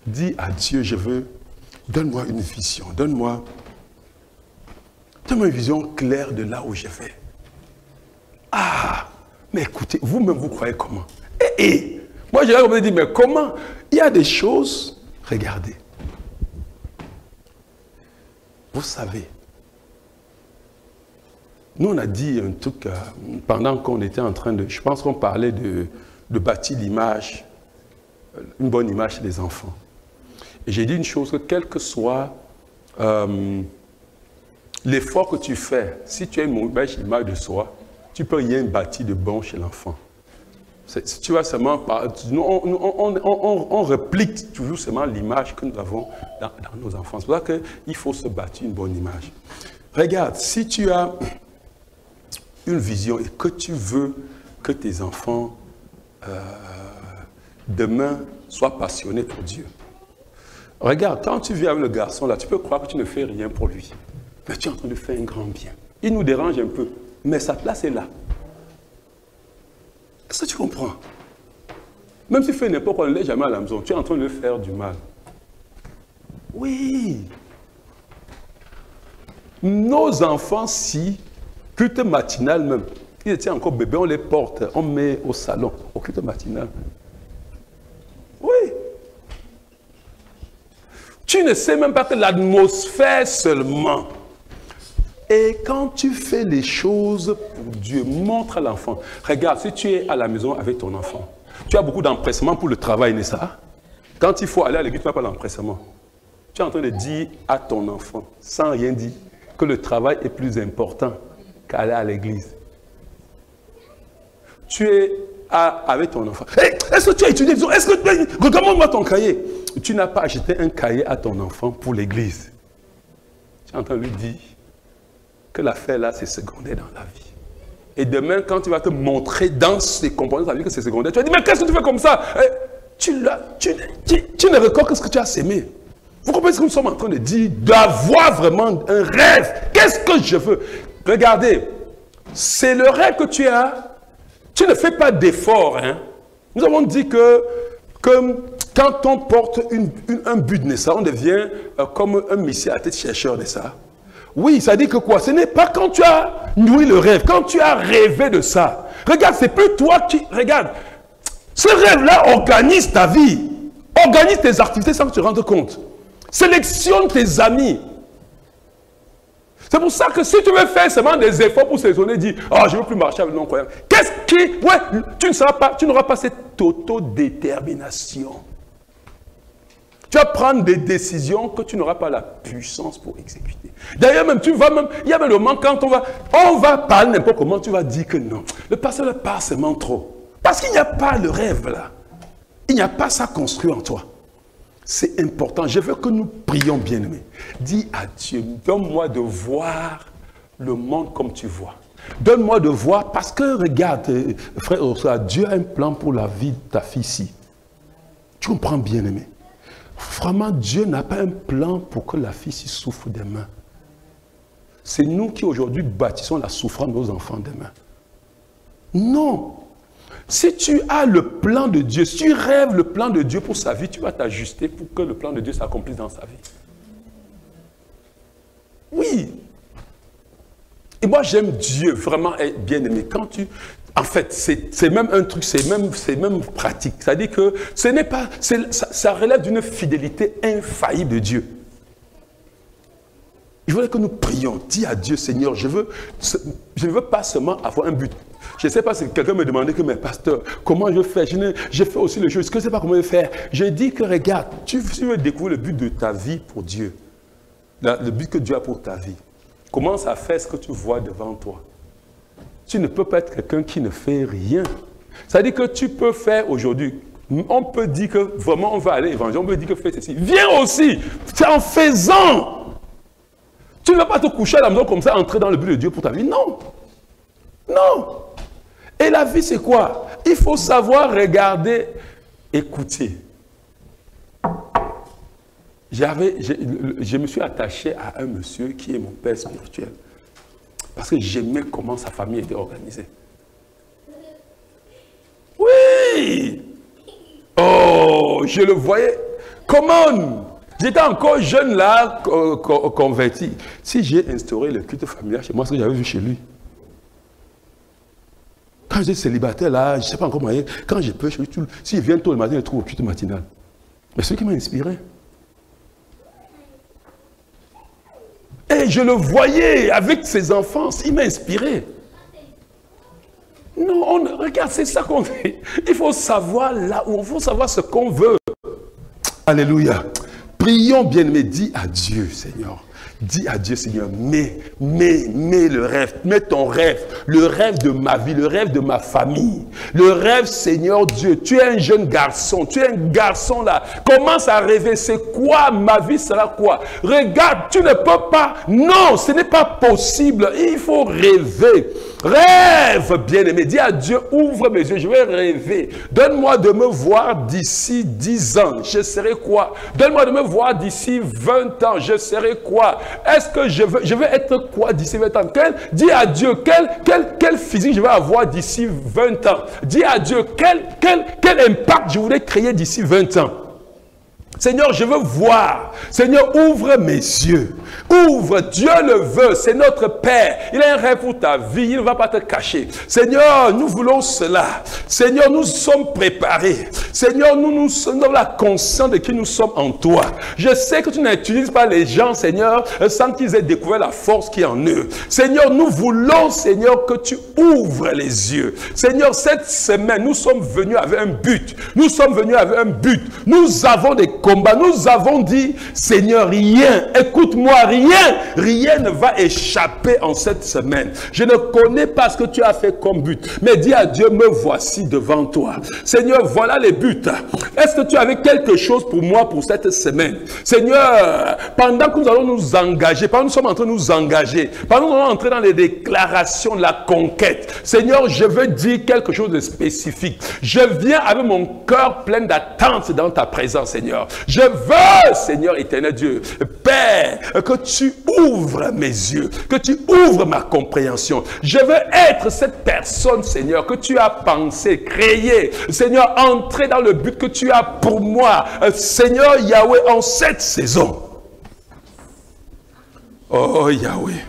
Dis à Dieu, donne-moi une vision, donne-moi une vision claire de là où je vais. Ah, mais écoutez, vous-même, vous croyez comment? Moi, j'ai l'air de dire, mais comment? Il y a des choses, regardez. Vous savez, nous, on a dit un truc pendant qu'on était en train de... Je pense qu'on parlait de bâtir l'image, une bonne image des enfants. Et j'ai dit une chose, que quel que soit l'effort que tu fais, si tu as une mauvaise image de soi, tu ne peux rien bâtir de bon chez l'enfant. Tu vas seulement... On réplique toujours seulement l'image que nous avons dans nos enfants. C'est pour ça qu'il faut se bâtir une bonne image. Regarde, si tu as une vision et que tu veux que tes enfants demain soient passionnés pour Dieu. Regarde, quand tu vis avec le garçon là, tu peux croire que tu ne fais rien pour lui. Mais tu es en train de faire un grand bien. Il nous dérange un peu, mais sa place est là. Est-ce que tu comprends? Même si tu fais n'importe quoi, ne l'est jamais à la maison, tu es en train de lui faire du mal. Oui. Nos enfants, si, culte matinal même, ils étaient encore bébés, on les porte, on met au salon, au culte matinal. Oui. Tu ne sais même pas que l'atmosphère seulement. Et quand tu fais les choses pour Dieu, montre à l'enfant. Regarde, si tu es à la maison avec ton enfant, Tu as beaucoup d'empressement pour le travail, n'est-ce pas? Quand il faut aller à l'église, tu n'as pas d'empressement. Tu es en train de dire à ton enfant, sans rien dire, que le travail est plus important qu'aller à l'église. Tu es avec ton enfant. Hey, est-ce que tu as étudié? Regarde-moi ton cahier. Tu n'as pas acheté un cahier à ton enfant pour l'église. Tu es en train de lui dire que l'affaire là, c'est secondaire dans la vie. Et demain, quand tu vas te montrer dans ces composants de ta vie que c'est secondaire, tu vas dire, mais qu'est-ce que tu fais comme ça? Tu ne recordes que ce que tu as sémé. Vous comprenez ce que nous sommes en train de dire? D'avoir vraiment un rêve. Qu'est-ce que je veux? Regardez, c'est le rêve que tu as. Tu ne fais pas d'effort. Hein? Nous avons dit que quand on porte un but de ça, on devient comme un messie à tête chercheur de ça. Oui, ça dit que quoi? Ce n'est pas quand tu as nourri le rêve, quand tu as rêvé de ça. Regarde, c'est plus toi qui... Regarde, ce rêve-là organise ta vie, organise tes activités sans que tu te rendes compte. Sélectionne tes amis. C'est pour ça que si tu veux faire seulement des efforts pour sélectionner, dire « Ah, je ne veux plus marcher avec le non-croyant ». Qu'est-ce qui... Ouais, tu n'auras pas cette autodétermination. Tu vas prendre des décisions que tu n'auras pas la puissance pour exécuter. D'ailleurs, même, il y a même le moment quand on va parler n'importe comment, tu vas dire que non. Le pasteur ne parle seulement trop. Parce qu'il n'y a pas le rêve là. Il n'y a pas ça construit en toi. C'est important. Je veux que nous prions, bien-aimés. Dis à Dieu, donne-moi de voir le monde comme tu vois. Donne-moi de voir, parce que regarde, frère, Dieu a un plan pour la vie de ta fille ici. Tu comprends, bien-aimé? Vraiment, Dieu n'a pas un plan pour que la fille ici souffre demain. C'est nous qui aujourd'hui bâtissons la souffrance de nos enfants demain. Non. Si tu as le plan de Dieu, si tu rêves le plan de Dieu pour sa vie, tu vas t'ajuster pour que le plan de Dieu s'accomplisse dans sa vie. Oui. Et moi, j'aime Dieu, vraiment bien aimé. Quand tu... En fait, c'est même un truc, c'est même pratique. C'est-à-dire que ce n'est pas... Ça relève d'une fidélité infaillible de Dieu. Je voudrais que nous prions. Dis à Dieu, Seigneur, je ne veux pas seulement avoir un but. Je ne sais pas si quelqu'un me demandait que, mais pasteur, comment je fais? Je fais aussi le jeu. Je ne sais pas comment je vais faire. Je dis que, regarde, tu veux découvrir le but de ta vie pour Dieu. Le but que Dieu a pour ta vie. Commence à faire ce que tu vois devant toi. Tu ne peux pas être quelqu'un qui ne fait rien. C'est-à-dire que tu peux faire aujourd'hui. On peut dire que vraiment on va aller évangile. On peut dire que fais ceci. Viens aussi. C'est en faisant. Tu ne vas pas te coucher à la maison comme ça, entrer dans le but de Dieu pour ta vie. Non. Non. Et la vie, c'est quoi? Il faut savoir regarder, écouter. Je me suis attaché à un monsieur qui est mon père spirituel. Parce que j'aimais comment sa famille était organisée. Oui! Oh, je le voyais. Comment? J'étais encore jeune là, converti. Si j'ai instauré le culte familial chez moi, c'est ce que j'avais vu chez lui. Quand j'étais célibataire là, je ne sais pas encore moyen, quand je peux, s'il vient tôt le matin, il trouve au culte matinal. Mais c'est ce qui m'a inspiré. Et je le voyais avec ses enfants, il m'a inspiré. Non, regarde, c'est ça qu'on fait. Il faut savoir là où, il faut savoir ce qu'on veut. Alléluia. Prions bien, mais dis à Dieu, Seigneur. Dis à Dieu, Seigneur, mets le rêve, mets ton rêve, le rêve de ma vie, le rêve de ma famille, le rêve, Seigneur Dieu. Tu es un jeune garçon, tu es un garçon là. Commence à rêver, c'est quoi ma vie sera quoi? Regarde, tu ne peux pas, non, ce n'est pas possible, il faut rêver. Rêve, bien-aimé, dis à Dieu, ouvre mes yeux, je vais rêver. Donne-moi de me voir d'ici 10 ans, je serai quoi? Donne-moi de me voir d'ici 20 ans, je serai quoi? Est-ce que je vais être quoi d'ici 20 ans? Dis à Dieu, quel physique je vais avoir d'ici 20 ans? Dis à Dieu, quel impact je voudrais créer d'ici 20 ans? Seigneur, je veux voir. Seigneur, ouvre mes yeux. Ouvre, Dieu le veut. C'est notre Père. Il a un rêve pour ta vie. Il ne va pas te cacher. Seigneur, nous voulons cela. Seigneur, nous sommes préparés. Seigneur, nous sommes la conscience de qui nous sommes en toi. Je sais que tu n'utilises pas les gens, Seigneur, sans qu'ils aient découvert la force qui est en eux. Seigneur, nous voulons, Seigneur, que tu ouvres les yeux. Seigneur, cette semaine, nous sommes venus avec un but. Nous sommes venus avec un but. Nous avons des combats. Nous avons dit, Seigneur, rien, écoute-moi, rien ne va échapper en cette semaine. Je ne connais pas ce que tu as fait comme but. Mais dis à Dieu, me voici devant toi. Seigneur, voilà les buts. Est-ce que tu avais quelque chose pour moi pour cette semaine? Seigneur, pendant que nous allons nous engager, pendant que nous sommes en train de nous engager, pendant que nous allons entrer dans les déclarations de la conquête, Seigneur, je veux dire quelque chose de spécifique. Je viens avec mon cœur plein d'attente dans ta présence, Seigneur. Je veux, Seigneur éternel Dieu, Père, que tu ouvres mes yeux, que tu ouvres ma compréhension. Je veux être cette personne, Seigneur, que tu as pensé, créé. Seigneur, entrer dans le but que tu as pour moi. Seigneur Yahweh, en cette saison. Oh Yahweh.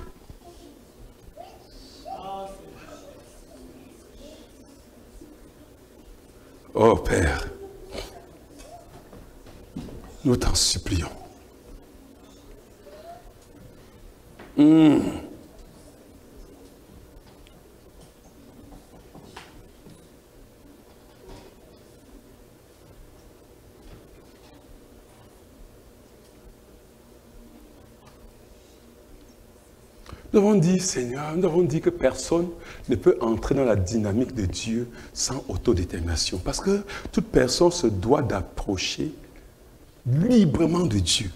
Oh Père. Nous t'en supplions. Nous avons dit, Seigneur, nous avons dit que personne ne peut entrer dans la dynamique de Dieu sans autodétermination. Parce que toute personne se doit d'approcher librement de Dieu.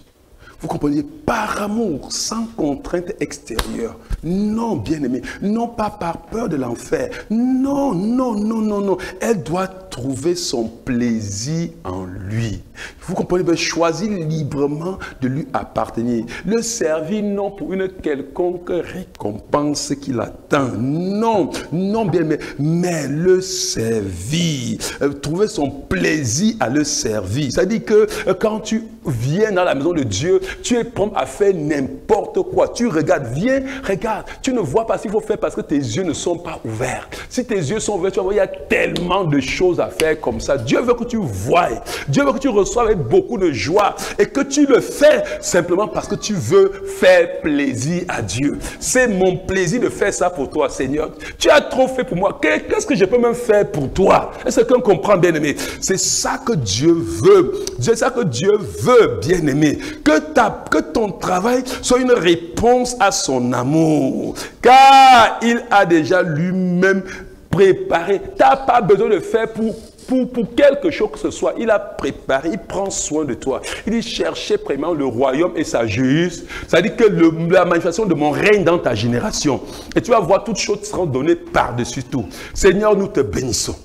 Vous comprenez? Par amour, sans contrainte extérieure. Non, bien-aimé. Non pas par peur de l'enfer. Non, non, non, non, non. Elle doit trouver son plaisir en lui. Vous comprenez? Ben, choisir librement de lui appartenir. Le servir non pour une quelconque récompense qu'il attend. Non, non, bien-aimé. Mais le servir. Trouver son plaisir à le servir. C'est-à-dire que quand tu viens dans la maison de Dieu, tu es prompt à faire n'importe quoi. Tu regardes, viens, regarde. Tu ne vois pas ce qu'il faut faire parce que tes yeux ne sont pas ouverts. Si tes yeux sont ouverts, tu vas voir, il y a tellement de choses à faire comme ça. Dieu veut que tu voies. Dieu veut que tu reçoives avec beaucoup de joie et que tu le fais simplement parce que tu veux faire plaisir à Dieu. C'est mon plaisir de faire ça pour toi, Seigneur. Tu as trop fait pour moi. Qu'est-ce que je peux même faire pour toi? Est-ce que quelqu'un comprend, bien-aimé? C'est ça que Dieu veut. C'est ça que Dieu veut, bien-aimé. Que ton travail soit une réponse à son amour. Car il a déjà lui-même préparé. Tu n'as pas besoin de faire pour quelque chose que ce soit. Il a préparé, il prend soin de toi. Il cherchait premièrement le royaume et sa justice. C'est-à-dire que la manifestation de mon règne dans ta génération. Et tu vas voir, toutes choses seront données par-dessus tout. Seigneur, nous te bénissons.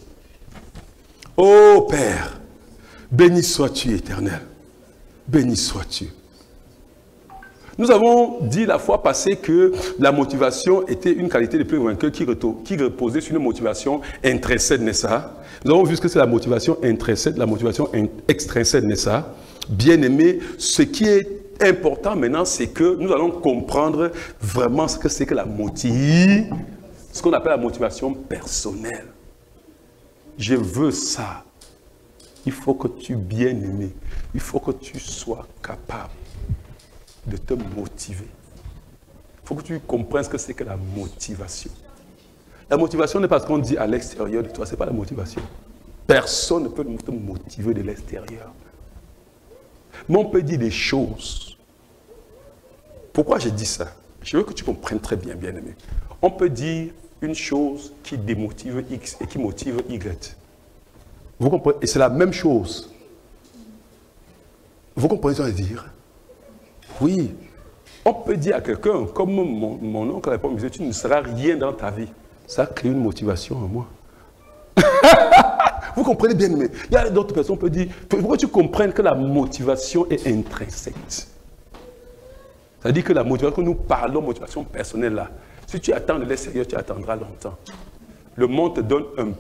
Oh Père, béni sois-tu, Éternel. Béni sois-tu. Nous avons dit la fois passée que la motivation était une qualité des plus vainqueurs qui reposait sur une motivation intrinsèque, n'est-ce pas? Nous avons vu ce que c'est la motivation intrinsèque, la motivation extrinsèque, n'est-ce pas? Bien aimé, ce qui est important maintenant, c'est que nous allons comprendre vraiment ce que c'est que la motivation, ce qu'on appelle la motivation personnelle. Je veux ça. Il faut que tu, bien aimé, il faut que tu sois capable de te motiver. Il faut que tu comprennes ce que c'est que la motivation. La motivation n'est pas ce qu'on dit à l'extérieur de toi, ce n'est pas la motivation. Personne ne peut te motiver de l'extérieur. Mais on peut dire des choses. Pourquoi je dis ça? Je veux que tu comprennes très bien, bien aimé. On peut dire une chose qui démotive X et qui motive Y. Vous comprenez? Et c'est la même chose. Vous comprenez ce que je veux dire? Oui. On peut dire à quelqu'un, comme mon oncle à l'époque me disait, tu ne seras rien dans ta vie. Ça crée une motivation en moi. Vous comprenez bien, mais il y a d'autres personnes qui peuvent dire, pourquoi tu comprennes que la motivation est intrinsèque. C'est-à-dire que la motivation, que nous parlons, motivation personnelle là, si tu attends de l'extérieur, tu attendras longtemps. Le monde te donne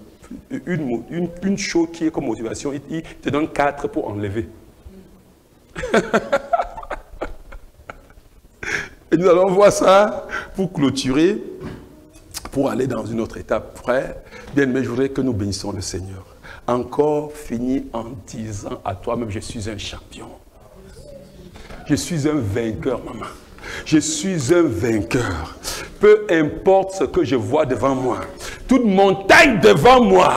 une chose qui est comme motivation, il te donne 4 pour enlever. Et nous allons voir ça pour clôturer, pour aller dans une autre étape. Frère, bien aimé, je voudrais que nous bénissons le Seigneur. Encore fini en disant à toi-même, je suis un champion. Je suis un vainqueur, maman. Je suis un vainqueur. Peu importe ce que je vois devant moi. Toute montagne devant moi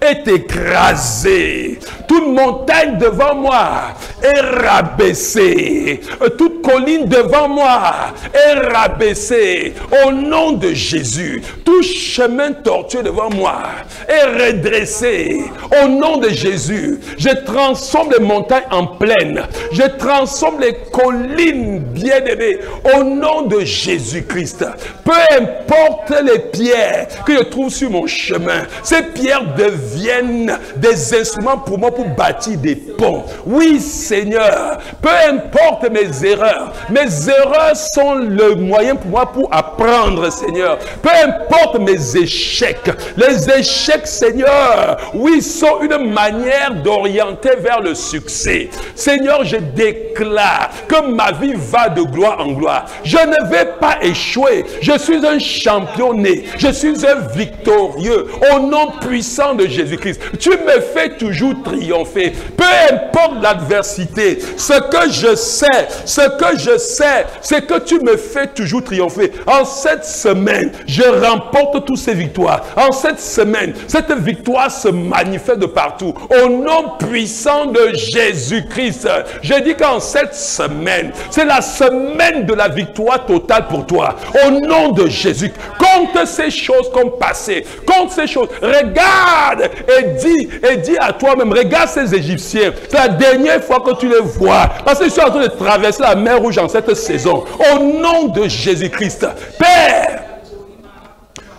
est écrasée. Toute montagne devant moi est rabaissée. Toute colline devant moi est rabaissée. Au nom de Jésus, tout chemin tortueux devant moi est redressé. Au nom de Jésus, je transforme les montagnes en plaines. Je transforme les collines bien-aimées. Au nom de Jésus-Christ, peu importe les pierres que je trouve sur mon chemin, ces pierres deviennent des instruments pour moi pour bâtir des ponts. Oui, Seigneur, peu importe mes erreurs sont le moyen pour moi pour apprendre, Seigneur. Peu importe mes échecs, les échecs, Seigneur, oui, sont une manière d'orienter vers le succès. Seigneur, je déclare que ma vie va de gloire en gloire. Je ne vais pas échouer. Je suis un champion né. Je suis un victorieux. Au nom puissant de Jésus-Christ, tu me fais toujours triompher. Peu importe l'adversité, ce que je sais, c'est que tu me fais toujours triompher. En cette semaine, je remporte toutes ces victoires. En cette semaine, cette victoire se manifeste de partout. Au nom puissant de Jésus-Christ, je dis qu'en cette semaine, c'est la semaine de la victoire totale pour toi. Au nom de Jésus, compte ces choses comme passées. Compte ces choses. Regarde et dis à toi-même, regarde ces Égyptiens. C'est la dernière fois que tu les vois. Parce qu'ils sont en train de traverser la mer Rouge en cette saison. Au nom de Jésus-Christ. Père,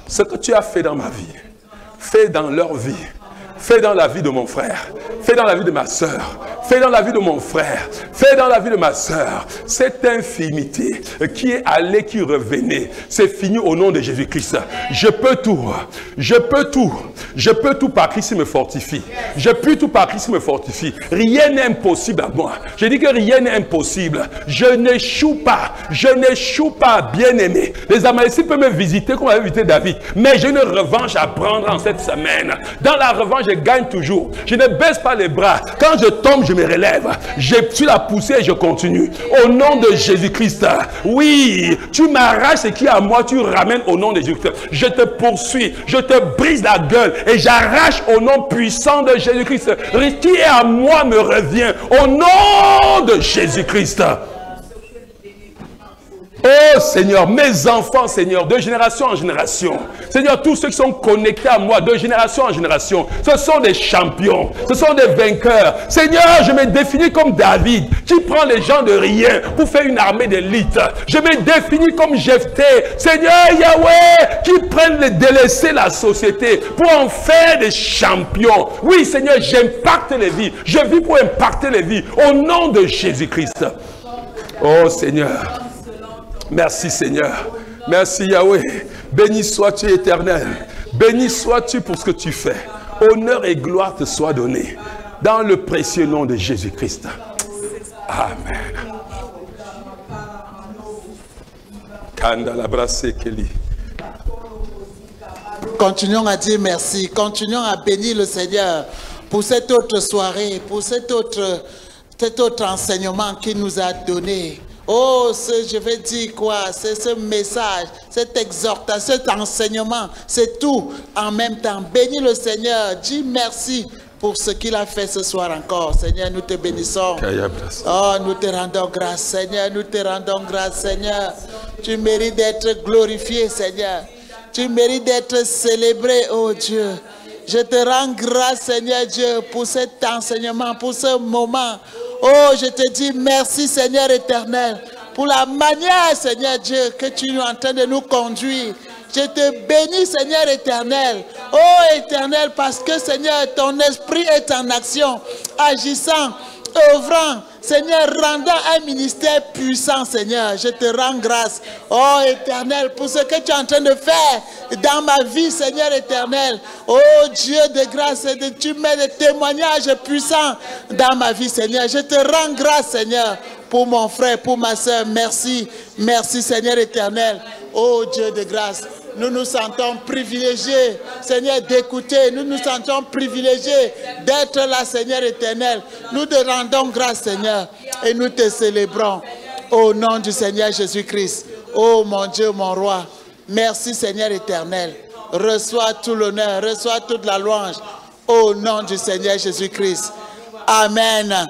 ce que tu as fait dans ma vie, fais dans leur vie. Fais dans la vie de mon frère. Fais dans la vie de ma soeur. Fais dans la vie de mon frère. Fais dans la vie de ma soeur. Cette infimité qui est allée, qui revenait, c'est fini au nom de Jésus-Christ. Je peux tout. Je peux tout. Je peux tout par Christ qui me fortifie. Je peux tout par Christ qui me fortifie. Rien n'est impossible à moi. Je dis que rien n'est impossible. Je n'échoue pas. Je n'échoue pas, bien-aimé. Les Amalécites peuvent me visiter comme avait visité David. Mais j'ai une revanche à prendre en cette semaine. Dans la revanche, je gagne toujours. Je ne baisse pas les bras. Quand je tombe, je me relève. Je suis la poussée et je continue. Au nom de Jésus-Christ. Oui, tu m'arraches ce qui est à moi, tu ramènes au nom de Jésus-Christ. Je te poursuis, je te brise la gueule et j'arrache au nom puissant de Jésus-Christ. Ce qui est à moi me revient. Au nom de Jésus-Christ. Oh Seigneur, mes enfants, Seigneur, de génération en génération. Seigneur, tous ceux qui sont connectés à moi, de génération en génération, ce sont des champions, ce sont des vainqueurs. Seigneur, je me définis comme David, qui prend les gens de rien pour faire une armée d'élite. Je me définis comme Jephthé, Seigneur Yahweh, qui prennent les délaissés la société pour en faire des champions. Oui, Seigneur, j'impacte les vies. Je vis pour impacter les vies. Au nom de Jésus-Christ. Oh Seigneur. Merci Seigneur. Merci Yahweh. Béni sois-tu éternel. Béni sois-tu pour ce que tu fais. Honneur et gloire te soient donnés. Dans le précieux nom de Jésus-Christ. Amen. Continuons à dire merci. Continuons à bénir le Seigneur pour cette autre soirée, pour cet autre enseignement qu'il nous a donné. Oh, je vais dire quoi? C'est ce message, cette exhortation, cet enseignement, c'est tout en même temps. Bénis le Seigneur, dis merci pour ce qu'il a fait ce soir encore. Seigneur, nous te bénissons. Oh, nous te rendons grâce, Seigneur, nous te rendons grâce, Seigneur. Tu mérites d'être glorifié, Seigneur. Tu mérites d'être célébré, oh Dieu. Je te rends grâce, Seigneur Dieu, pour cet enseignement, pour ce moment. Oh, je te dis merci, Seigneur éternel, pour la manière, Seigneur Dieu, que tu es en train de nous conduire. Je te bénis, Seigneur éternel. Oh, éternel, parce que, Seigneur, ton esprit est en action, agissant, œuvrant, Seigneur, rendant un ministère puissant, Seigneur. Je te rends grâce, oh Éternel, pour ce que tu es en train de faire dans ma vie, Seigneur éternel. Oh Dieu de grâce, tu mets des témoignages puissants dans ma vie, Seigneur. Je te rends grâce, Seigneur, pour mon frère, pour ma soeur. Merci, merci Seigneur éternel. Oh Dieu de grâce, nous nous sentons privilégiés, Seigneur, d'écouter. Nous nous sentons privilégiés d'être là, Seigneur éternel. Nous te rendons grâce, Seigneur, et nous te célébrons au nom du Seigneur Jésus-Christ. Oh mon Dieu, mon roi, merci Seigneur éternel. Reçois tout l'honneur, reçois toute la louange au nom du Seigneur Jésus-Christ. Amen.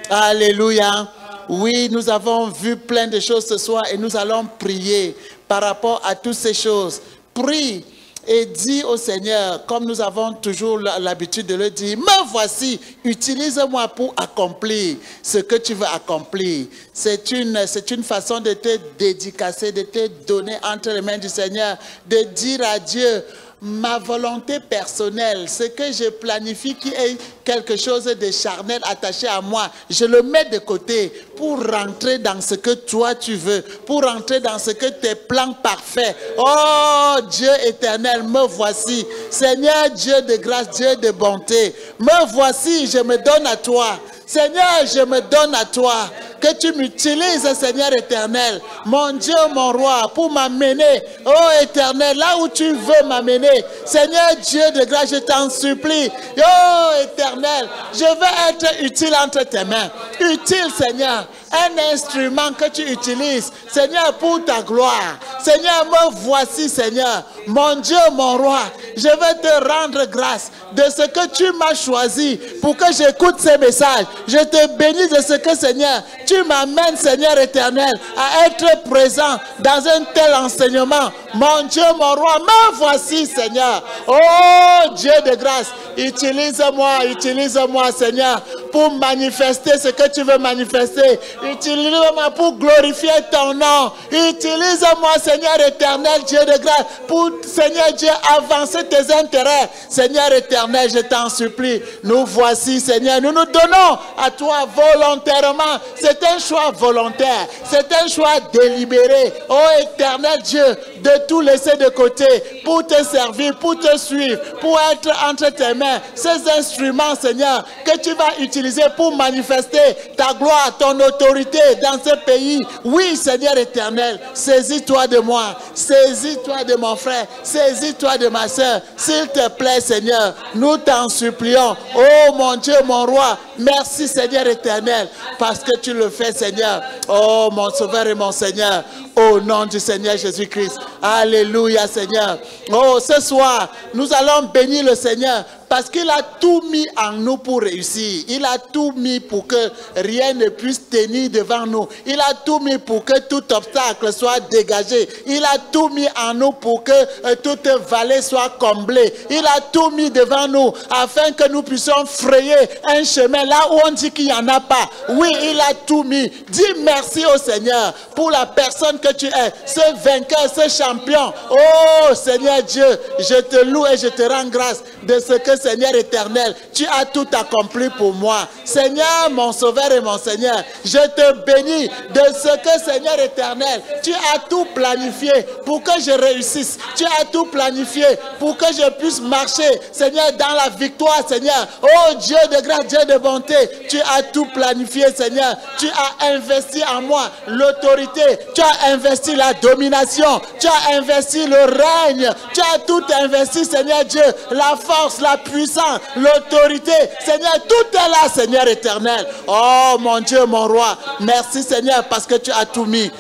Alléluia. Oui, nous avons vu plein de choses ce soir et nous allons prier par rapport à toutes ces choses. Prie et dis au Seigneur, comme nous avons toujours l'habitude de le dire, me voici, utilise-moi pour accomplir ce que tu veux accomplir. C'est une façon de te dédicacer, de te donner entre les mains du Seigneur, de dire à Dieu, ma volonté personnelle, ce que je planifie qui est quelque chose de charnel attaché à moi, je le mets de côté pour rentrer dans ce que toi tu veux, pour rentrer dans ce que tes plans parfaits. Oh Dieu éternel, me voici. Seigneur Dieu de grâce, Dieu de bonté, me voici, je me donne à toi. Seigneur, je me donne à toi. Que tu m'utilises, Seigneur éternel, mon Dieu, mon roi, pour m'amener, oh éternel, là où tu veux m'amener. Seigneur Dieu de grâce, je t'en supplie. Oh éternel, je veux être utile entre tes mains. Utile, Seigneur, un instrument que tu utilises, Seigneur, pour ta gloire. Seigneur, me voici, Seigneur, mon Dieu, mon roi. Je veux te rendre grâce de ce que tu m'as choisi pour que j'écoute ces messages. Je te bénis de ce que, Seigneur, tu m'amènes, Seigneur éternel, à être présent dans un tel enseignement. Mon Dieu, mon roi, me voici, Seigneur. Oh Dieu de grâce, utilise-moi, Seigneur, pour manifester ce que tu veux manifester. Utilise-moi pour glorifier ton nom. Utilise-moi, Seigneur éternel, Dieu de grâce, pour, Seigneur Dieu, avancer tes intérêts. Seigneur éternel, je t'en supplie. Nous voici, Seigneur, nous nous donnons à toi volontairement. C'est un choix volontaire. C'est un choix délibéré. Oh éternel Dieu, de tout laisser de côté pour te servir, pour te suivre, pour être entre tes mains. Ces instruments, Seigneur, que tu vas utiliser pour manifester ta gloire, ton autorité dans ce pays. Oui, Seigneur éternel, saisis-toi de moi, saisis-toi de mon frère, saisis-toi de ma soeur. S'il te plaît, Seigneur, nous t'en supplions. Oh mon Dieu, mon roi, merci Seigneur éternel, parce que tu le fais, Seigneur. Oh mon Sauveur et mon Seigneur, au nom du Seigneur Jésus-Christ. Alléluia, Seigneur. Oh, ce soir, nous allons bénir le Seigneur parce qu'il a tout mis en nous pour réussir. Il a tout mis pour que rien ne puisse tenir devant nous. Il a tout mis pour que tout obstacle soit dégagé. Il a tout mis en nous pour que toute vallée soit comblée. Il a tout mis devant nous afin que nous puissions frayer un chemin là où on dit qu'il n'y en a pas. Oui, il a tout mis. Dis merci au Seigneur pour la personne que tu es, ce vainqueur, ce champion. Oh Seigneur Dieu, je te loue et je te rends grâce de ce que, Seigneur éternel, tu as tout accompli pour moi. Seigneur, mon Sauveur et mon Seigneur, je te bénis de ce que, Seigneur éternel, tu as tout planifié pour que je réussisse. Tu as tout planifié pour que je puisse marcher, Seigneur, dans la victoire, Seigneur. Oh Dieu de grâce, Dieu de bonté, tu as tout planifié, Seigneur. Tu as investi en moi l'autorité, tu as investi la domination, tu as investi le règne, tu as tout investi, Seigneur Dieu, la force, la puissance, l'autorité. Seigneur, tout est là, Seigneur éternel. Oh mon Dieu, mon roi, merci Seigneur parce que tu as tout mis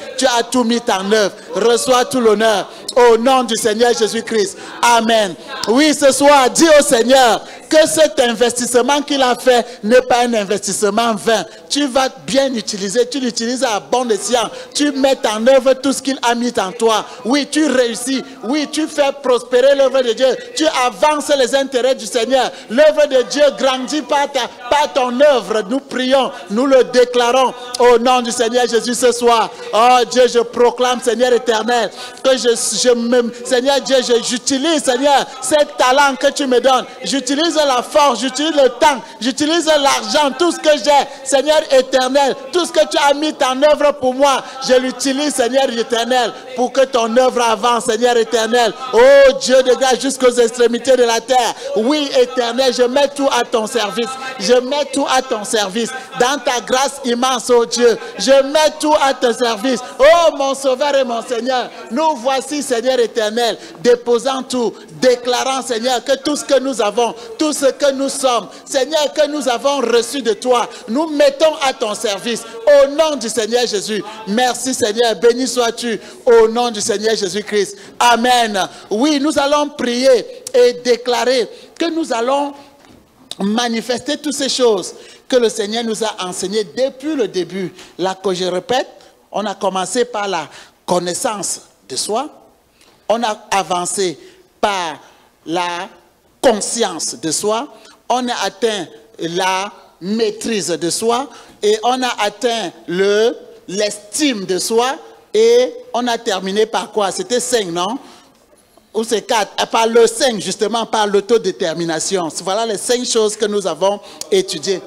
en œuvre. Reçois tout l'honneur au nom du Seigneur Jésus-Christ. Amen. Oui, ce soir, dis au Seigneur que cet investissement qu'il a fait n'est pas un investissement vain. Tu vas bien utiliser, tu l'utilises à bon escient. Tu mets en œuvre tout ce qu'il a mis en toi. Oui, tu réussis. Oui, tu fais prospérer l'œuvre de Dieu. Tu avances les intérêts du Seigneur. L'œuvre de Dieu grandit par ton œuvre. Nous prions, nous le déclarons au nom du Seigneur Jésus ce soir. Oh Dieu, je proclame, Seigneur éternel, que Seigneur Dieu, j'utilise, Seigneur, ces talents que tu me donnes. J'utilise la force, j'utilise le temps, j'utilise l'argent, tout ce que j'ai, Seigneur éternel, tout ce que tu as mis en œuvre pour moi, je l'utilise, Seigneur éternel, pour que ton œuvre avance, Seigneur éternel. Oh Dieu de grâce, jusqu'aux extrémités de la terre. Oui, éternel, je mets tout à ton service. Je mets tout à ton service. Dans ta grâce immense, oh Dieu, je mets tout à ton service. Oh mon Sauveur et mon Seigneur, nous voici, Seigneur éternel, déposant tout, déclarant, Seigneur, que tout ce que nous avons, tout ce que nous sommes, Seigneur, que nous avons reçu de toi, nous mettons à ton service. Au nom du Seigneur Jésus. Merci, Seigneur. Béni sois-tu au nom du Seigneur Jésus-Christ. Amen. Oui, nous allons prier et déclarer que nous allons manifester toutes ces choses que le Seigneur nous a enseignées depuis le début. Là que je répète, on a commencé par la connaissance de soi. On a avancé par la conscience de soi. On a atteint la maîtrise de soi. Et on a atteint l'estime de soi. Et on a terminé par quoi? C'était 5, non? Ou c'est 4? Par le 5, justement, par l'autodétermination. Voilà les 5 choses que nous avons étudiées.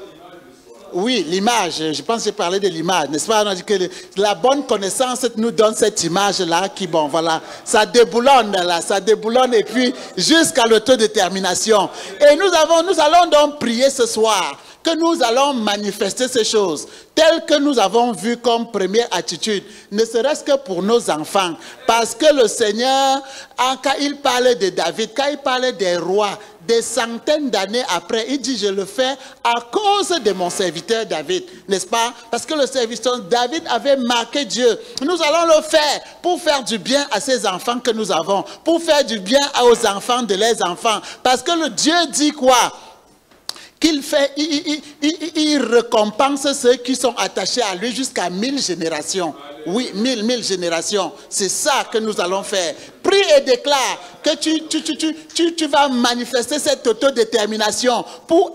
Oui, l'image, je pense que j'ai parlé de l'image, n'est-ce pas? On a dit que la bonne connaissance nous donne cette image-là qui, bon, voilà, ça déboulonne là, ça déboulonne et puis jusqu'à l'autodétermination. Et nous allons donc prier ce soir que nous allons manifester ces choses telles que nous avons vues comme première attitude, ne serait-ce que pour nos enfants. Parce que le Seigneur, quand il parlait de David, quand il parlait des rois, des centaines d'années après, il dit, je le fais à cause de mon serviteur David, n'est-ce pas? Parce que le serviteur David avait marqué Dieu. Nous allons le faire pour faire du bien à ces enfants que nous avons, pour faire du bien aux enfants de leurs enfants. Parce que le Dieu dit quoi? Qu'il fait, il récompense ceux qui sont attachés à lui jusqu'à 1000 générations. Oui, 1000 générations. C'est ça que nous allons faire. Prie et déclare que tu vas manifester cette autodétermination pour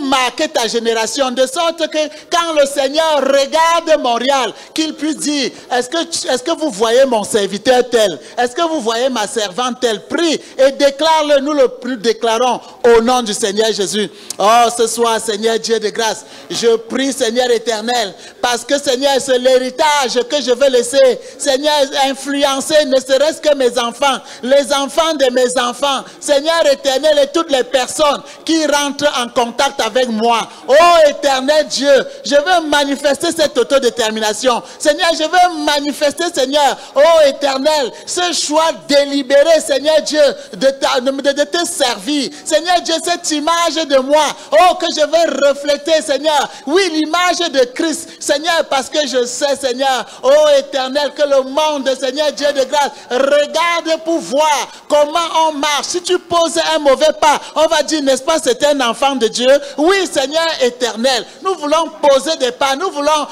marquer ta génération. De sorte que quand le Seigneur regarde Montréal, qu'il puisse dire, est-ce que vous voyez mon serviteur tel? Est-ce que vous voyez ma servante telle? Prie et déclare-le, nous le déclarons au nom du Seigneur Jésus. Oh, ce soir, Seigneur Dieu de grâce, je prie, Seigneur éternel, parce que Seigneur, c'est l'héritage que je veux laisser. Seigneur, influencer ne serait-ce que mes enfants, les enfants de mes enfants. Seigneur éternel, et toutes les personnes qui rentrent en contact avec moi. Oh éternel Dieu, je veux manifester cette autodétermination. Seigneur, je veux manifester, Seigneur, oh éternel, ce choix délibéré, Seigneur Dieu, de te servir. Seigneur Dieu, cette image de moi, oh, que je veux refléter, Seigneur. Oui, l'image de Christ, Seigneur, parce que je sais, Seigneur, oh éternel, que le monde, Seigneur Dieu de grâce, regarde pour voir comment on marche. Si tu poses un mauvais pas, on va dire, n'est-ce pas, c'est un enfant de Dieu. Oui, Seigneur éternel, nous voulons poser des pas, nous voulons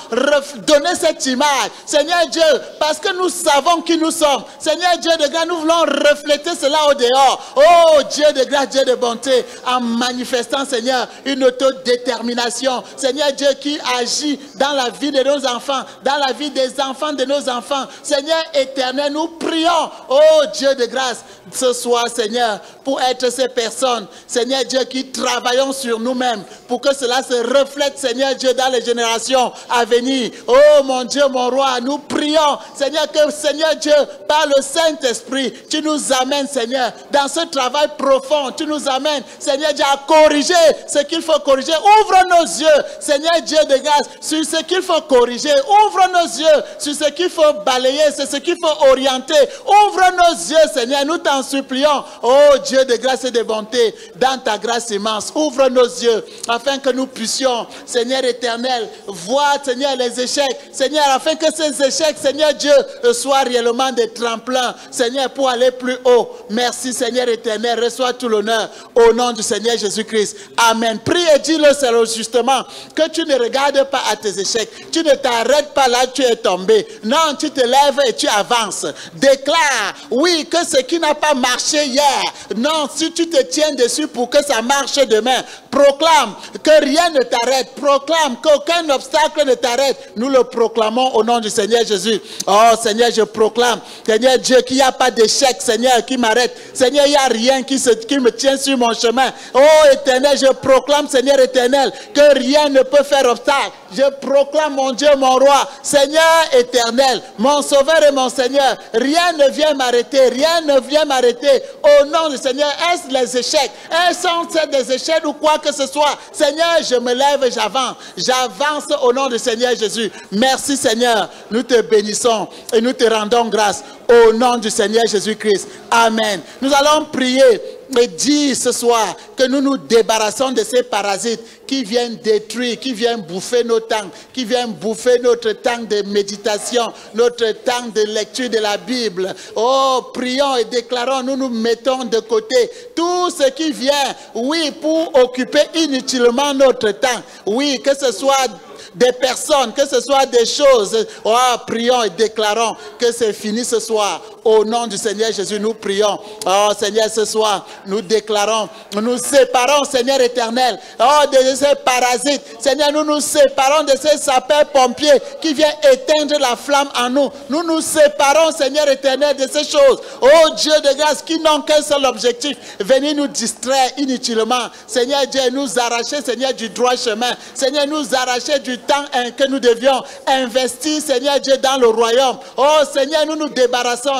donner cette image, Seigneur Dieu, parce que nous savons qui nous sommes. Seigneur Dieu de grâce, nous voulons refléter cela au dehors. Oh Dieu de grâce, Dieu de bonté, en manifestant, Seigneur, une autodétermination. Seigneur Dieu qui agit dans la vie de nos enfants, dans la vie des enfants de nos enfants. Seigneur éternel, nous prions, oh Dieu de grâce, ce soir, Seigneur, pour être ces personnes, Seigneur Dieu, qui travaillons sur nous-mêmes, pour que cela se reflète, Seigneur Dieu, dans les générations à venir. Oh mon Dieu, mon roi, nous prions, Seigneur, que Seigneur Dieu, par le Saint-Esprit, tu nous amènes, Seigneur, dans ce travail profond, tu nous amènes, Seigneur Dieu, à corriger ce qu'il faut corriger. Ouvre nos yeux, Seigneur Dieu de grâce, sur ce qu'il faut corriger. Ouvre nos yeux sur ce qu'il faut balayer, sur ce qu'il faut orienter. Ouvre nos yeux, Seigneur, nous t'en supplions. Oh Dieu de grâce et de bonté, dans ta grâce immense, ouvre nos yeux afin que nous puissions, Seigneur éternel, voir, Seigneur, les échecs, Seigneur, afin que ces échecs, Seigneur Dieu, soient réellement des tremplins, Seigneur, pour aller plus haut. Merci, Seigneur éternel, reçois tout l'honneur au nom du Seigneur Jésus-Christ. Amen. Prie et dis-le, c'est justement que tu ne regardes pas à tes échecs, tu ne t'arrêtes t'arrêtes pas là, tu es tombé. Non, tu te lèves et tu avances. Déclare, oui, que ce qui n'a pas marché hier, non, si tu te tiens dessus pour que ça marche demain, proclame que rien ne t'arrête, proclame qu'aucun obstacle ne t'arrête. Nous le proclamons au nom du Seigneur Jésus. Oh Seigneur, je proclame, Seigneur Dieu, qu'il n'y a pas d'échec, Seigneur, qui m'arrête. Seigneur, il n'y a rien qui me tient sur mon chemin. Oh Éternel, je proclame, Seigneur éternel, que rien ne peut faire obstacle. Je proclame, mon Dieu, mon roi, Seigneur éternel, mon sauveur et mon Seigneur, rien ne vient m'arrêter, rien ne vient m'arrêter. Au nom du Seigneur, est-ce les échecs? Est-ce sont des échecs ou quoi que ce soit? Seigneur, je me lève et j'avance. J'avance au nom du Seigneur Jésus. Merci Seigneur, nous te bénissons et nous te rendons grâce au nom du Seigneur Jésus-Christ. Amen. Nous allons prier et dire ce soir que nous nous débarrassons de ces parasites qui viennent détruire, qui viennent bouffer nos temps, qui viennent bouffer notre temps de méditation, notre temps de lecture de la Bible. Oh, prions et déclarons, nous nous mettons de côté tout ce qui vient, oui, pour occuper inutilement notre temps. Oui, que ce soit des personnes, que ce soit des choses. Oh, prions et déclarons que c'est fini ce soir. Au nom du Seigneur Jésus, nous prions. Oh Seigneur, ce soir, nous déclarons, nous séparons, Seigneur éternel, oh, de ces parasites. Seigneur, nous nous séparons de ces sapeurs-pompiers qui viennent éteindre la flamme en nous. Nous nous séparons, Seigneur éternel, de ces choses. Oh Dieu de grâce, qui n'ont qu'un seul objectif, venir nous distraire inutilement. Seigneur Dieu, nous arracher, Seigneur, du droit chemin. Seigneur, nous arracher du temps que nous devions investir, Seigneur Dieu, dans le royaume. Oh Seigneur, nous nous débarrassons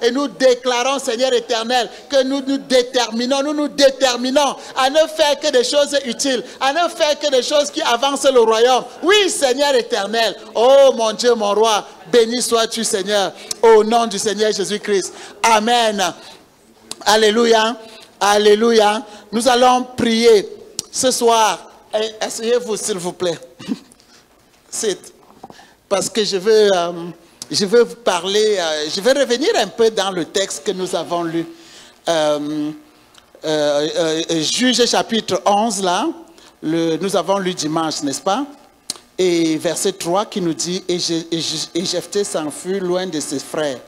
et nous déclarons, Seigneur éternel, que nous nous déterminons à ne faire que des choses utiles, à ne faire que des choses qui avancent le royaume. Oui, Seigneur éternel. Oh mon Dieu, mon roi, béni sois-tu, Seigneur, au nom du Seigneur Jésus-Christ. Amen. Alléluia. Alléluia. Nous allons prier ce soir. Asseyez-vous, s'il vous plaît. Parce que je veux parler, je vais revenir un peu dans le texte que nous avons lu. Juge chapitre 11, là, nous avons lu dimanche, n'est-ce pas? Et verset 3 qui nous dit, et Jephthé s'enfuit loin de ses frères,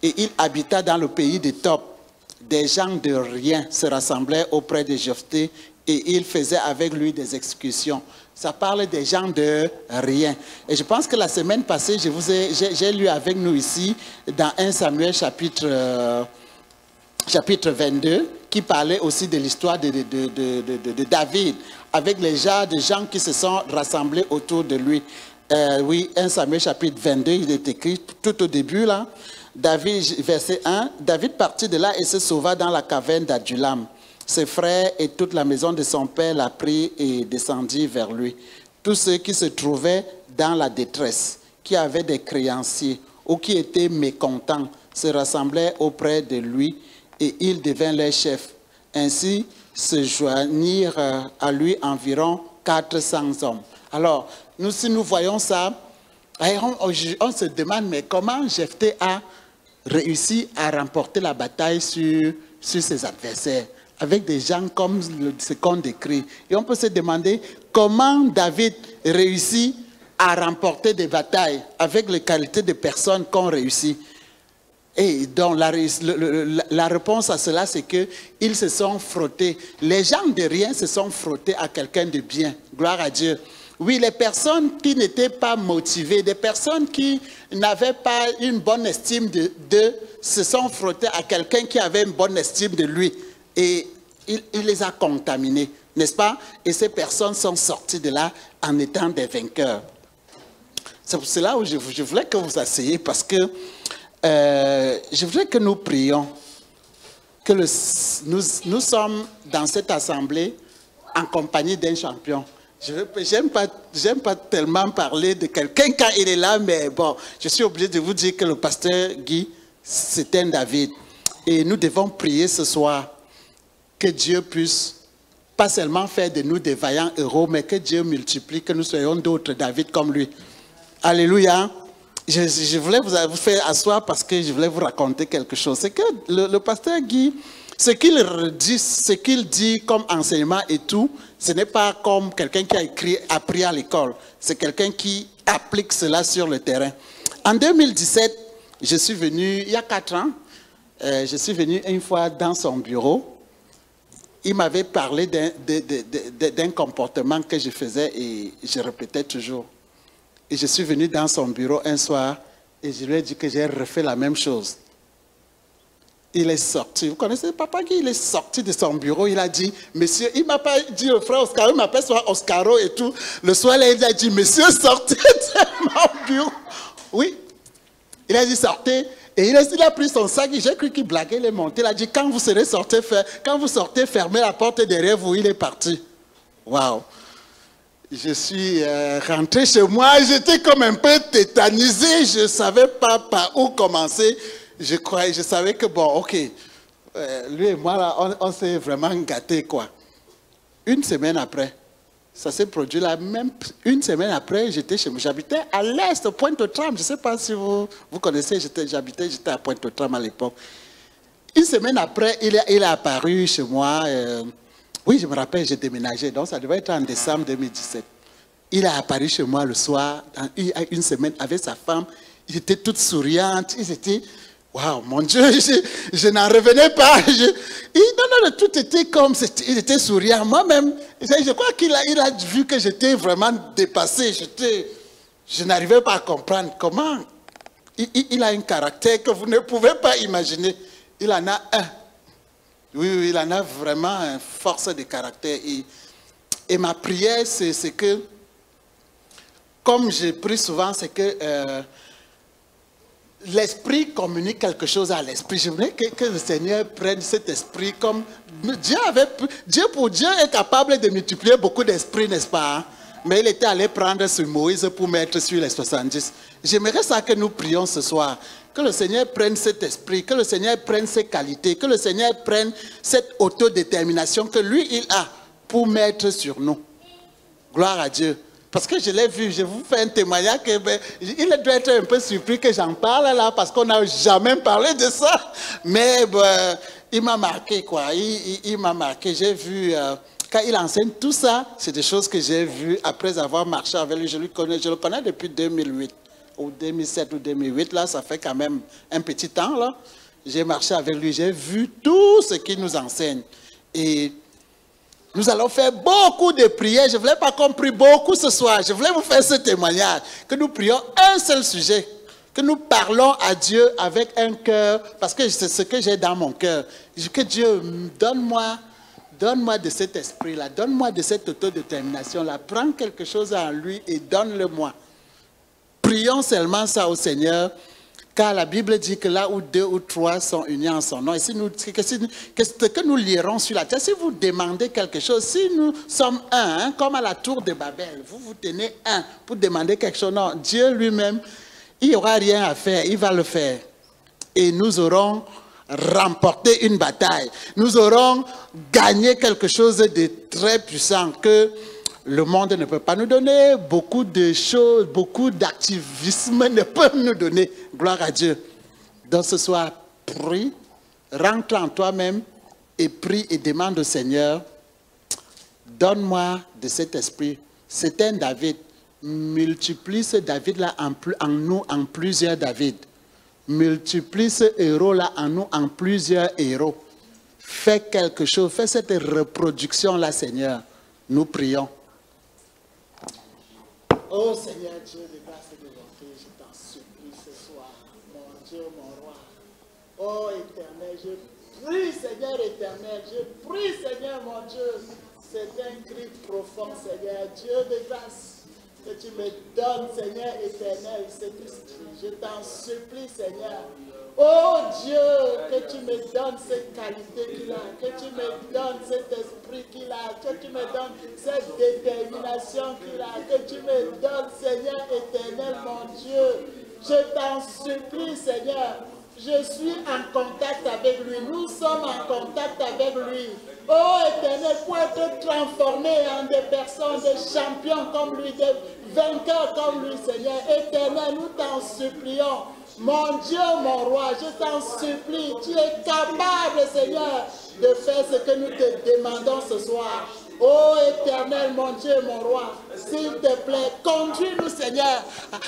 et il habita dans le pays de Top. Des gens de rien se rassemblaient auprès de Jephthé, et il faisait avec lui des exécutions. Ça parle des gens de rien. Et je pense que la semaine passée, j'ai lu avec nous ici, dans 1 Samuel chapitre 22, qui parlait aussi de l'histoire de David, avec les gens qui se sont rassemblés autour de lui. Oui, 1 Samuel chapitre 22, il est écrit tout au début là. David, verset 1, David partit de là et se sauva dans la caverne d'Adulam. Ses frères et toute la maison de son père la prirent et descendirent vers lui. Tous ceux qui se trouvaient dans la détresse, qui avaient des créanciers ou qui étaient mécontents, se rassemblaient auprès de lui et il devint leur chef. Ainsi se joignirent à lui environ 400 hommes. Alors, si nous voyons ça, on se demande, mais comment Jephthé a réussi à remporter la bataille sur ses adversaires, avec des gens comme ce qu'on décrit. Et on peut se demander comment David réussit à remporter des batailles avec les qualités de personnes qu'on réussit. Et donc la réponse à cela, c'est qu'ils se sont frottés. Les gens de rien se sont frottés à quelqu'un de bien. Gloire à Dieu. Oui, les personnes qui n'étaient pas motivées, des personnes qui n'avaient pas une bonne estime d'eux, se sont frottées à quelqu'un qui avait une bonne estime de lui. Et il les a contaminés, n'est-ce pas? Et ces personnes sont sorties de là en étant des vainqueurs. C'est pour cela que je voulais que vous asseyez, parce que je voudrais que nous prions, que nous sommes dans cette assemblée en compagnie d'un champion. J'aime pas tellement parler de quelqu'un quand il est là, mais bon, je suis obligé de vous dire que le pasteur Guy, c'est un David. Et nous devons prier ce soir que Dieu puisse pas seulement faire de nous des vaillants héros, mais que Dieu multiplie, que nous soyons d'autres David comme lui. Alléluia. Je voulais vous faire asseoir parce que je voulais vous raconter quelque chose. C'est que le pasteur Guy, ce qu'il dit comme enseignement et tout, ce n'est pas comme quelqu'un qui a appris à l'école. C'est quelqu'un qui applique cela sur le terrain. En 2017, je suis venu, il y a 4 ans, je suis venu une fois dans son bureau. Il m'avait parlé d'un comportement que je faisais et je répétais toujours. Et je suis venu dans son bureau un soir et je lui ai dit que j'ai refait la même chose. Il est sorti. Vous connaissez Papa Guy? Il est sorti de son bureau. Il a dit, monsieur, il ne m'a pas dit le frère Oscaro, il m'appelle soit Oscaro et tout. Le soir, là, il a dit, monsieur, sortez de mon bureau. Oui. Il a dit, sortez. Et il a pris son sac, j'ai cru qu'il blaguait, il est monté. Il a dit, quand vous sortez, fermez la porte derrière vous. Il est parti. Waouh. Je suis rentré chez moi, j'étais comme un peu tétanisé. Je ne savais pas par où commencer. Je savais que bon, ok, lui et moi, là, on s'est vraiment gâtés, quoi. Une semaine après, ça s'est produit là, même une semaine après, j'étais chez moi. J'habitais à l'est, Pointe-aux-Trembles. Je ne sais pas si vous connaissez, j'étais à Pointe-aux-Trembles à l'époque. Une semaine après, il est apparu chez moi. Oui, je me rappelle, j'ai déménagé. Donc, ça devait être en décembre 2017. Il est apparu chez moi le soir, il y a une semaine, avec sa femme. Ils étaient toutes souriantes. Ils étaient... Waouh, mon Dieu, je n'en revenais pas. Non, tout était comme, il était souriant. Moi-même, je crois qu'il a vu que j'étais vraiment dépassé. Je n'arrivais pas à comprendre comment. Il a un caractère que vous ne pouvez pas imaginer. Il en a un. Oui, il en a vraiment une force de caractère. Et ma prière, c'est que, comme je prie souvent, c'est que... l'esprit communique quelque chose à l'esprit. Je voudrais que le Seigneur prenne cet esprit comme... Dieu est capable de multiplier beaucoup d'esprits, n'est-ce pas? Mais il était allé prendre sur Moïse pour mettre sur les 70. J'aimerais ça que nous prions ce soir. Que le Seigneur prenne cet esprit, que le Seigneur prenne ses qualités, que le Seigneur prenne cette autodétermination que lui, il a pour mettre sur nous. Gloire à Dieu. Parce que je l'ai vu, je vous fais un témoignage, il doit être un peu surpris que j'en parle là, parce qu'on n'a jamais parlé de ça. Mais il m'a marqué, quoi. Il m'a marqué. J'ai vu, quand il enseigne tout ça, c'est des choses que j'ai vues après avoir marché avec lui. Je le connais depuis 2008, ou 2007 ou 2008, là, ça fait quand même un petit temps, là. J'ai marché avec lui, j'ai vu tout ce qu'il nous enseigne. Et... nous allons faire beaucoup de prières. Je ne voulais pas qu'on prie beaucoup ce soir. Je voulais vous faire ce témoignage. Que nous prions un seul sujet. Que nous parlons à Dieu avec un cœur. Parce que c'est ce que j'ai dans mon cœur. Que Dieu, donne-moi de cet esprit-là. Donne-moi de cette autodétermination-là. Prends quelque chose en lui et donne-le-moi. Prions seulement ça au Seigneur. Car la Bible dit que là où 2 ou 3 sont unis en son nom, et que nous lirons sur la terre, si vous demandez quelque chose, si nous sommes un, comme à la tour de Babel, vous vous tenez un pour demander quelque chose, non, Dieu lui-même, il n'y aura rien à faire, il va le faire. Et nous aurons remporté une bataille. Nous aurons gagné quelque chose de très puissant que le monde ne peut pas nous donner, beaucoup de choses, beaucoup d'activisme ne peuvent nous donner. Gloire à Dieu. Donc ce soir, prie, rentre en toi-même et prie et demande au Seigneur, donne-moi de cet esprit. C'est un David. Multiplie ce David-là en nous en plusieurs David. Multiplie ce héros-là en nous en plusieurs héros. Fais quelque chose, fais cette reproduction-là, Seigneur. Nous prions. Oh Seigneur Dieu de grâce et de bonté, je t'en supplie ce soir, mon Dieu, mon roi. Oh éternel, je prie Seigneur éternel, je prie Seigneur mon Dieu. C'est un cri profond Seigneur, Dieu de grâce, que tu me donnes Seigneur éternel cet esprit. Je t'en supplie Seigneur. Oh Dieu, que tu me donnes cette qualité qu'il a, que tu me donnes cet esprit qu'il a, que tu me donnes cette détermination qu'il a, que tu me donnes, Seigneur éternel, mon Dieu. Je t'en supplie, Seigneur. Je suis en contact avec lui. Nous sommes en contact avec lui. Oh éternel, pour être transformé en des personnes, des champions comme lui, des vainqueurs comme lui, Seigneur. Éternel, nous t'en supplions. Mon Dieu, mon roi, je t'en supplie, tu es capable, Seigneur, de faire ce que nous te demandons ce soir. Oh éternel, mon Dieu, mon roi, s'il te plaît, conduis-nous, Seigneur,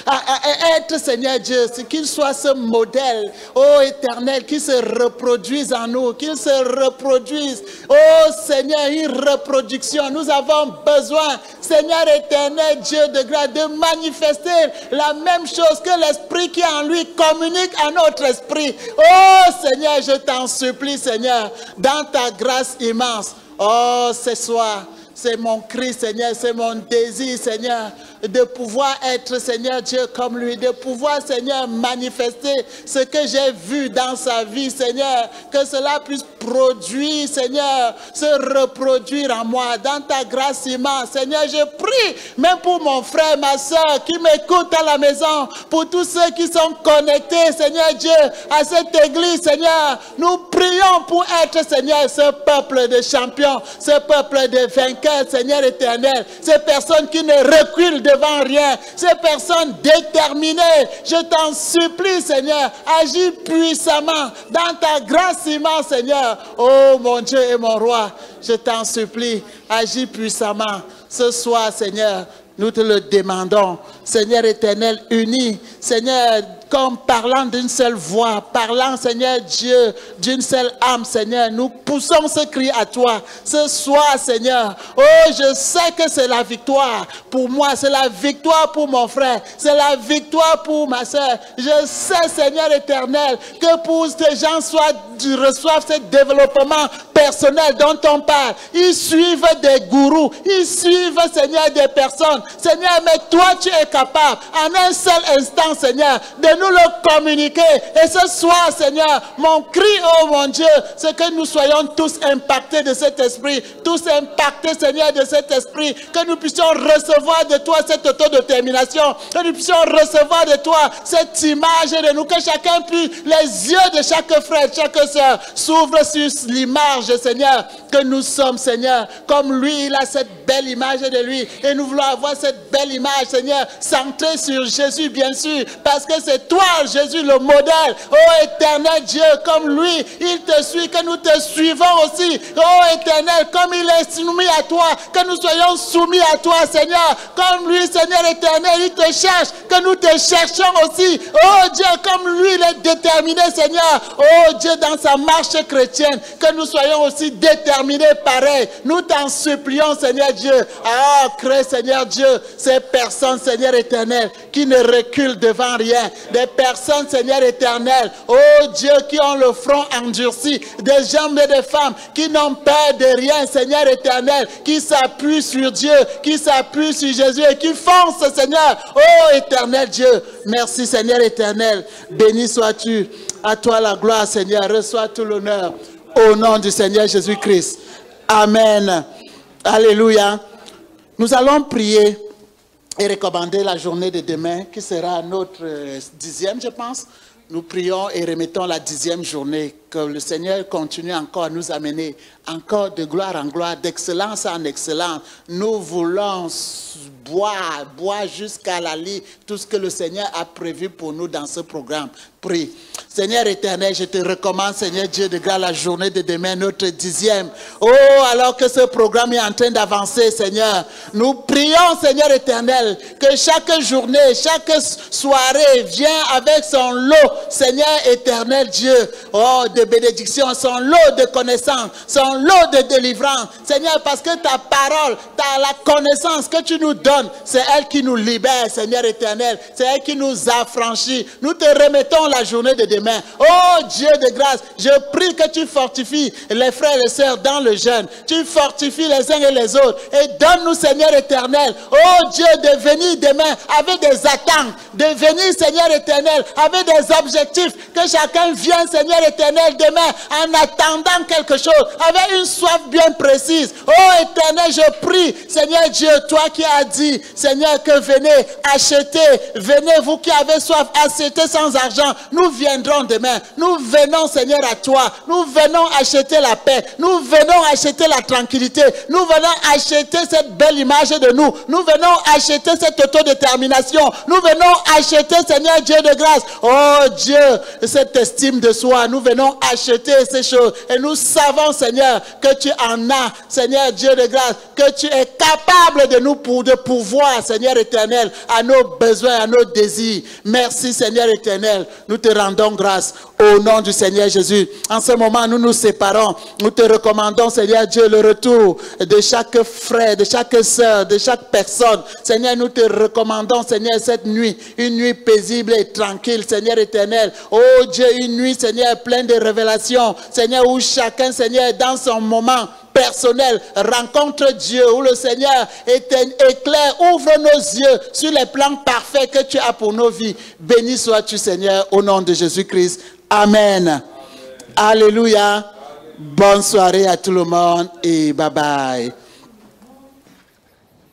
à être, Seigneur Dieu, qu'il soit ce modèle, oh éternel, qui se reproduise en nous, qu'il se reproduise. Oh Seigneur, une reproduction. Nous avons besoin, Seigneur éternel, Dieu de grâce, de manifester la même chose que l'esprit qui en lui communique à notre esprit. Oh Seigneur, je t'en supplie, Seigneur, dans ta grâce immense. Oh, ce soir, c'est mon cri, Seigneur, c'est mon désir, Seigneur, de pouvoir être, Seigneur Dieu, comme lui, de pouvoir, Seigneur, manifester ce que j'ai vu dans sa vie, Seigneur, que cela puisse produire, Seigneur, se reproduire en moi, dans ta grâce immense, Seigneur, je prie, même pour mon frère, ma soeur, qui m'écoute à la maison, pour tous ceux qui sont connectés, Seigneur Dieu, à cette église, Seigneur, nous prions pour être, Seigneur, ce peuple de champions, ce peuple de vainqueurs, Seigneur éternel, ces personnes qui ne reculent devant rien, ces personnes déterminées, je t'en supplie, Seigneur, agis puissamment dans ta grâce immense, Seigneur. Oh mon Dieu et mon roi, je t'en supplie, agis puissamment ce soir, Seigneur. Nous te le demandons, Seigneur éternel, unis, Seigneur, comme parlant d'une seule voix, parlant, Seigneur Dieu, d'une seule âme, Seigneur, nous poussons ce cri à toi, ce soir, Seigneur. Oh, je sais que c'est la victoire pour moi, c'est la victoire pour mon frère, c'est la victoire pour ma soeur. Je sais, Seigneur éternel, que pour ces gens reçoivent ce développement personnel dont on parle. Ils suivent des gourous, ils suivent, Seigneur, des personnes. Seigneur, mais toi, tu es capable, en un seul instant, Seigneur, de nous le communiquer. Et ce soir, Seigneur, mon cri, oh mon Dieu, c'est que nous soyons tous impactés de cet esprit, tous impactés, Seigneur, de cet esprit, que nous puissions recevoir de toi cette autodétermination, que nous puissions recevoir de toi cette image de nous, que chacun puisse, les yeux de chaque frère, chaque sœur, s'ouvrent sur l'image, Seigneur, que nous sommes, Seigneur, comme lui, il a cette belle image de lui, et nous voulons avoir cette belle image, Seigneur, centrée sur Jésus, bien sûr, parce que c'est toi, Jésus, le modèle. Oh éternel Dieu, comme lui, il te suit, que nous te suivons aussi. Oh éternel, comme il est soumis à toi, que nous soyons soumis à toi, Seigneur. Comme lui, Seigneur éternel, il te cherche, que nous te cherchons aussi. Oh Dieu, comme lui, il est déterminé, Seigneur. Oh Dieu, dans sa marche chrétienne, que nous soyons aussi déterminés pareil. Nous t'en supplions, Seigneur Dieu. Ah, crée, Seigneur Dieu, ces personnes, Seigneur éternel, qui ne reculent devant rien. Des personnes, Seigneur éternel, oh Dieu, qui ont le front endurci, des hommes et des femmes qui n'ont peur de rien, Seigneur éternel, qui s'appuient sur Dieu, qui s'appuient sur Jésus et qui foncent, Seigneur. Oh éternel Dieu, merci Seigneur éternel, béni sois-tu, à toi la gloire, Seigneur, reçois tout l'honneur au nom du Seigneur Jésus-Christ. Amen. Alléluia. Nous allons prier et recommander la journée de demain, qui sera notre 10e, je pense. Nous prions et remettons la 10e journée. Que le Seigneur continue encore à nous amener encore de gloire en gloire, d'excellence en excellence. Nous voulons boire jusqu'à la lit tout ce que le Seigneur a prévu pour nous dans ce programme. Prie. Seigneur éternel, je te recommande, Seigneur Dieu de grâce, la journée de demain, notre 10e. Oh, alors que ce programme est en train d'avancer, Seigneur, nous prions, Seigneur éternel, que chaque journée, chaque soirée vient avec son lot, Seigneur éternel Dieu, oh, de bénédiction, son lot de connaissance, son lot de délivrance. Seigneur, parce que ta parole, la connaissance que tu nous donnes, c'est elle qui nous libère, Seigneur éternel, c'est elle qui nous affranchit. Nous te remettons la journée de demain. Oh Dieu de grâce, je prie que tu fortifies les frères et les sœurs dans le jeûne. Tu fortifies les uns et les autres. Et donne-nous, Seigneur éternel, oh Dieu, de venir demain avec des attentes, de venir, Seigneur éternel, avec des objectifs, que chacun vienne, Seigneur éternel, demain, en attendant quelque chose, avec une soif bien précise. Oh éternel, je prie, Seigneur Dieu, toi qui as dit, Seigneur, que venez acheter, venez vous qui avez soif, acheter sans argent. Nous viendrons demain. Nous venons, Seigneur, à toi. Nous venons acheter la paix. Nous venons acheter la tranquillité. Nous venons acheter cette belle image de nous. Nous venons acheter cette autodétermination. Nous venons acheter, Seigneur Dieu de grâce, oh Dieu, cette estime de soi. Nous venons acheter ces choses. Et nous savons, Seigneur, que tu en as, Seigneur Dieu de grâce, que tu es capable de nous de pouvoir, Seigneur éternel, à nos besoins, à nos désirs. Merci, Seigneur éternel. Nous te rendons grâce au nom du Seigneur Jésus. En ce moment, nous nous séparons. Nous te recommandons, Seigneur Dieu, le retour de chaque frère, de chaque sœur, de chaque personne. Seigneur, nous te recommandons, Seigneur, cette nuit, une nuit paisible et tranquille, Seigneur éternel. Oh Dieu, une nuit, Seigneur, pleine de révélations. Seigneur, où chacun, Seigneur, dans son moment personnel, rencontre Dieu, où le Seigneur éclaire, ouvre nos yeux sur les plans parfaits que tu as pour nos vies. Béni sois-tu, Seigneur, au nom de Jésus-Christ. Amen. Amen. Alléluia. Amen. Bonne soirée à tout le monde et bye bye.